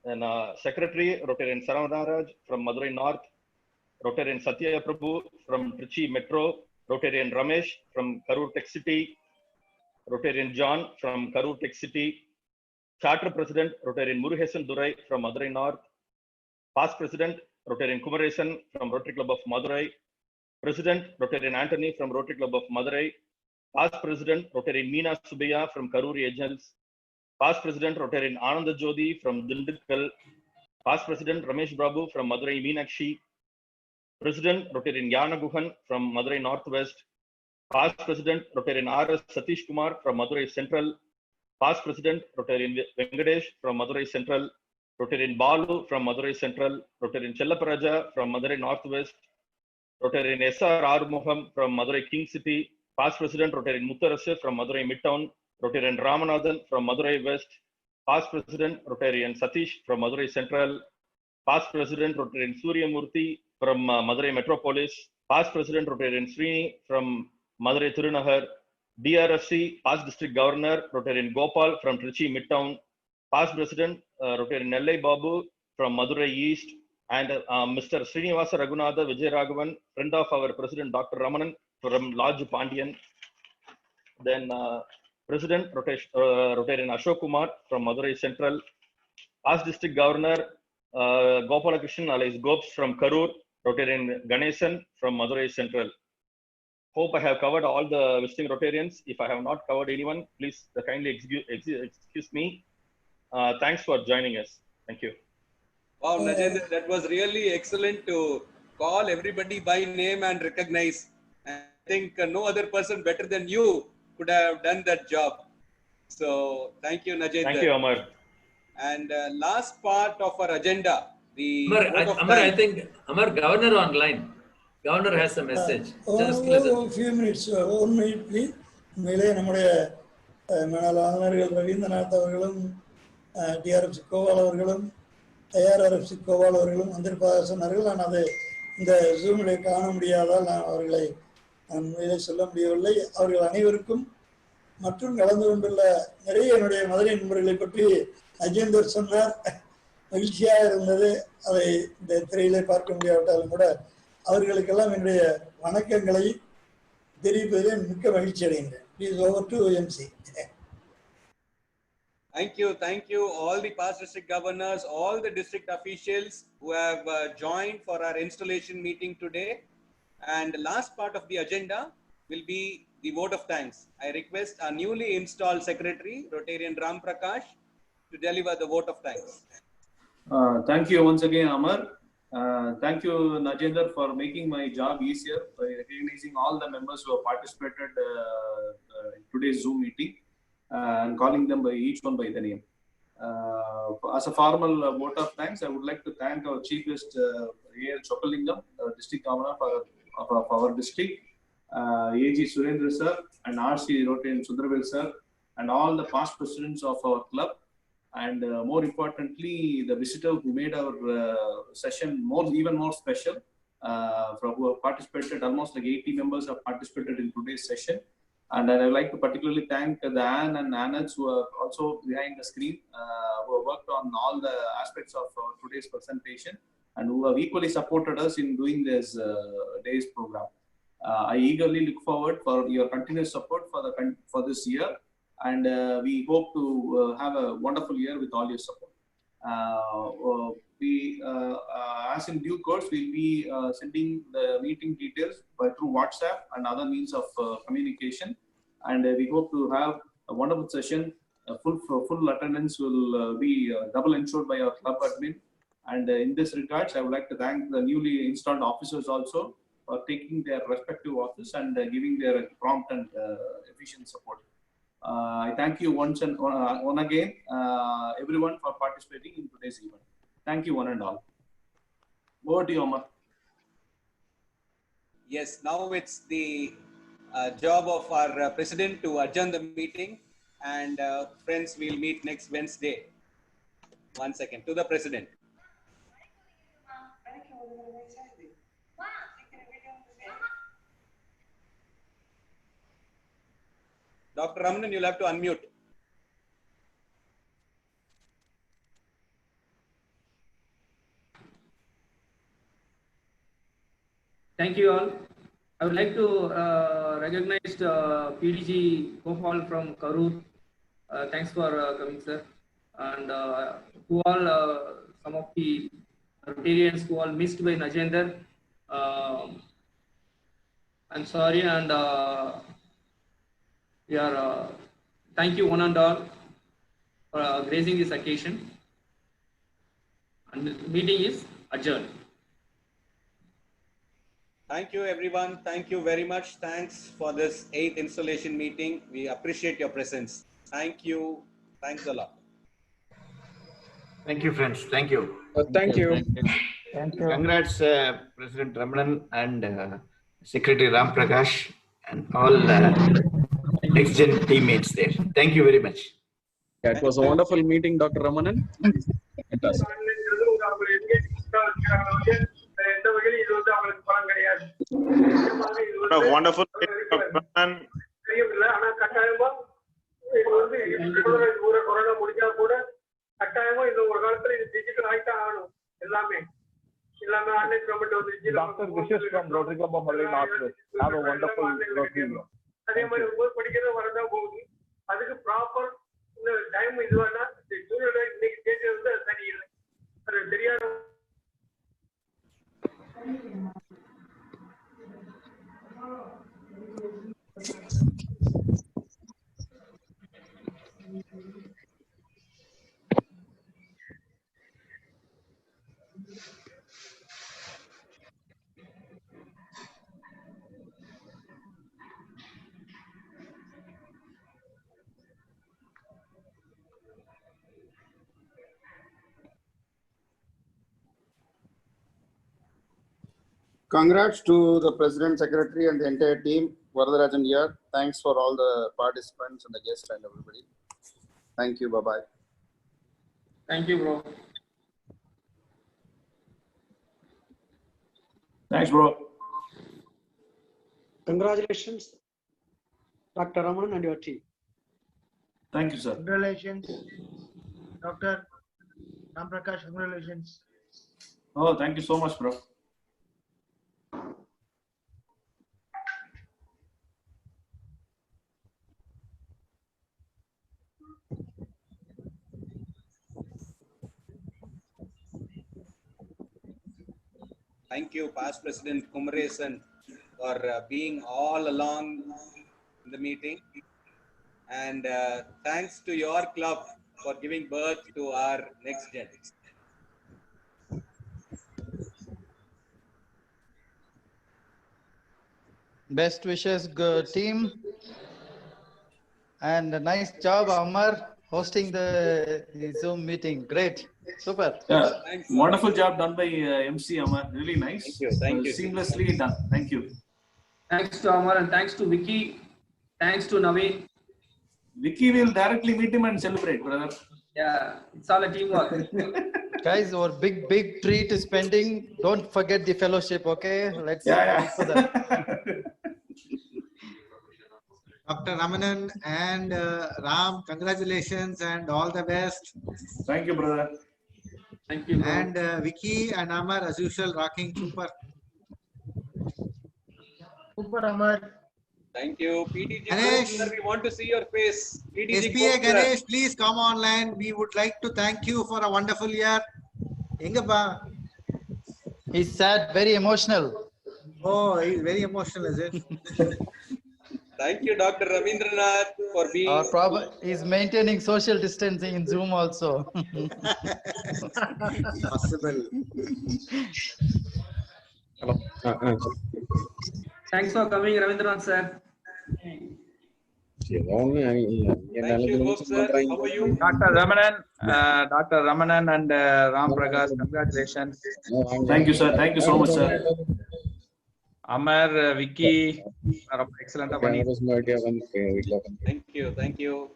and Secretary, Rotarian Saravanaraj from Madurai North, Rotarian Satya Prabhu from Trichy Metro, Rotarian Ramesh from Karur Tech City, Rotarian John from Karur Tech City, Charter President, Rotarian Murugesan Durai from Madurai North, Past President, Rotarian Kumaresan from Rotary Club of Madurai, President, Rotarian Anthony from Rotary Club of Madurai, Past President, Rotarian Meena Subbiya from Karuri Agents, Past President, Rotarian Ananda Jodi from Dindikkal, Past President, Ramesh Babu from Madurai Meenakshi, President, Rotarian Yana Guhan from Madurai Northwest, Past President Rotarian R.S. Satish Kumar from Madurai Central, Past President Rotarian Venkatesh from Madurai Central, Rotarian Balu from Madurai Central, Rotarian Chellaparaja from Madurai Northwest, Rotarian S.R. Arumugham from Madurai King City, Past President Rotarian Muttarasu from Madurai Midtown, Rotarian Ramanathan from Madurai West, Past President Rotarian Satish from Madurai Central, Past President Rotarian Suryamurthy from Madurai Metropolis, Past President Rotarian Srini from Madurai Tirunahar, DRFC Past District Governor Rotarian Gopal from Trichy Midtown, Past President Rotarian Nellai Babu from Madurai East, and Mr. Srinivasa Raghunatha Vijayaraghavan, friend of our President Dr. Ramanan from Lodge Pandian. Then President Rotarian Ashok Kumar from Madurai Central, Past District Governor Gopalakrishnan alias Gopes from Karur, Rotarian Ganesan from Madurai Central. Hope I have covered all the visiting Rotarians. If I have not covered anyone, please kindly excuse me. Thanks for joining us. Thank you. Wow, Najendra, that was really excellent to call everybody by name and recognize. I think no other person better than you could have done that job. So thank you, Najendra. Thank you, Amar. And last part of our agenda, the Amar, I think Amar, Governor online. Governor has a message. Just listen. Few minutes, 1 minute, please. மேலே நம்முடைய மேலாளர் ஆளுநர்கள் ரவீந்திரநாத் அவர்களும் டிஆர்எஃப்சி கோவால் அவர்களும் ஏஆர்ஆர்எஃப்சி கோவால் அவர்களும் வந்திருப்பதாக சொன்னார்கள். நான் அதை இந்த ஜூமிலே காண முடியாதால் நான் அவர்களை மேலே சொல்ல முடியவில்லை. அவர்கள் அனைவருக்கும் மற்றும் கலந்து கொண்டுள்ள நிறைய என்னுடைய மதுரை நண்பர்களை பற்றி அஜேந்தர் சொன்னார். மகிழ்ச்சியாக இருந்தது. அதை இந்த திரையிலே பார்க்க முடியாவிட்டாலும் கூட அவர்களுக்கெல்லாம் என்னுடைய வணக்கங்களை தெரிவிப்பதில் மிக்க மகிழ்ச்சி அடைகின்றேன். Please over to MC. Thank you, all the past district governors, all the district officials who have joined for our installation meeting today. And the last part of the agenda will be the vote of thanks. I request our newly installed secretary, Rotarian Ram Prakash, to deliver the vote of thanks. Thank you once again, Amar. Thank you, Najendra, for making my job easier by recognizing all the members who have participated in today's Zoom meeting and calling them by each one by the name. As a formal vote of thanks, I would like to thank our Chief Guest, A.L. Chokkalingam, District Governor of our district, A.G. Surendra sir, and R.C. Rotarian Sundarvel sir, and all the past presidents of our club. And more importantly, the visitor who made our session even more special, who have participated. Almost like 80 members have participated in today's session. And I would like to particularly thank the Anne and Annette who are also behind the screen, who have worked on all the aspects of today's presentation and who have equally supported us in doing this day's program. I eagerly look forward for your continuous support for this year. And we hope to have a wonderful year with all your support. As in due course, we'll be sending the meeting details through WhatsApp and other means of communication. And we hope to have a wonderful session. Full attendance will be double ensured by our club admin. And in this regards, I would like to thank the newly installed officers also for taking their respective office and giving their prompt and efficient support. I thank you once again, everyone, for participating in today's event. Thank you, one and all. Over to you, Amar. Yes, now it's the job of our president to adjourn the meeting. And friends, we'll meet next Wednesday. 1 second, to the president. Dr. Ramanan, you'll have to unmute. Thank you all. I would like to recognize PDG Gopal from Karur. Thanks for coming, sir. And to all some of the Rotarians who all missed by Najendra. I'm sorry, and thank you one and all for gracing this occasion. And the meeting is adjourned. Thank you, everyone. Thank you very much. Thanks for this 8th installation meeting. We appreciate your presence. Thank you. Thanks a lot. Thank you, friends. Thank you. Thank you. Thank you. Congrats, President Ramanan and Secretary Ram Prakash and all Next Gen teammates there. Thank you very much. Yeah, it was a wonderful meeting, Dr. Ramanan. Fantastic. Wonderful meeting, Dr. Ramanan. Dr. Vishis from Rotary Club of Madurai Northwest. Have a wonderful Rotary year. Congrats to the President, Secretary, and the entire team. Varadarajan here. Thanks for all the participants and the guests and everybody. Thank you. Bye-bye. Thank you, bro. Thanks, bro. Congratulations, Dr. Raman and your team. Thank you, sir. Congratulations, Dr. Ram Prakash. Congratulations. Oh, thank you so much, bro. Thank you, Past President Kumaresan, for being all along in the meeting. And thanks to your club for giving birth to our next gen. Best wishes, team. And a nice job, Amar, hosting the Zoom meeting. Great. Super. Yeah, wonderful job done by MC Amar. Really nice. Thank you. Thank you. Seamlessly done. Thank you. Thanks to Amar and thanks to Vicky. Thanks to Naveen. Vicky will directly meet him and celebrate, brother. Yeah, it's all a teamwork. Guys, our big treat is pending. Don't forget the fellowship, okay? Let's wait for that. Dr. Ramanan and Ram, congratulations and all the best. Thank you, brother. Thank you, bro. And Vicky and Amar, as usual, rocking super. Super, Amar. Thank you. PDG, Ganesh. we want to see your face. PDG SPA Ganesh, please come online. We would like to thank you for a wonderful year. Engapa. He's sad, very emotional. Oh, he's very emotional, is it? Thank you, Dr. Ravindranath, for being. He's maintaining social distancing in Zoom also. Possible. Hello. Thanks for coming, Ravindranath sir. Thank you, folks, sir. How are you? Dr. Ramanan and Ram Prakash, congratulations. Thank you, sir. Thank you so much, sir. Amar, Vicky, excellent. Thank you. Thank you.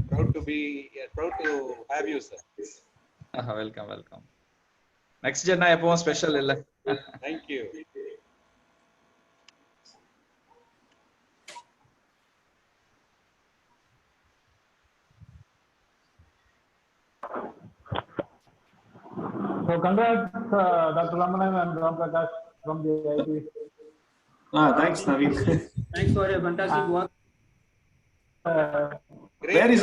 Proud to have you, sir. Welcome. Next gen I special illa. Thank you. So congrats, Dr. Ramanan and Ram Prakash from the IT. Thanks, Naveen. Thanks for your fantastic work. Where is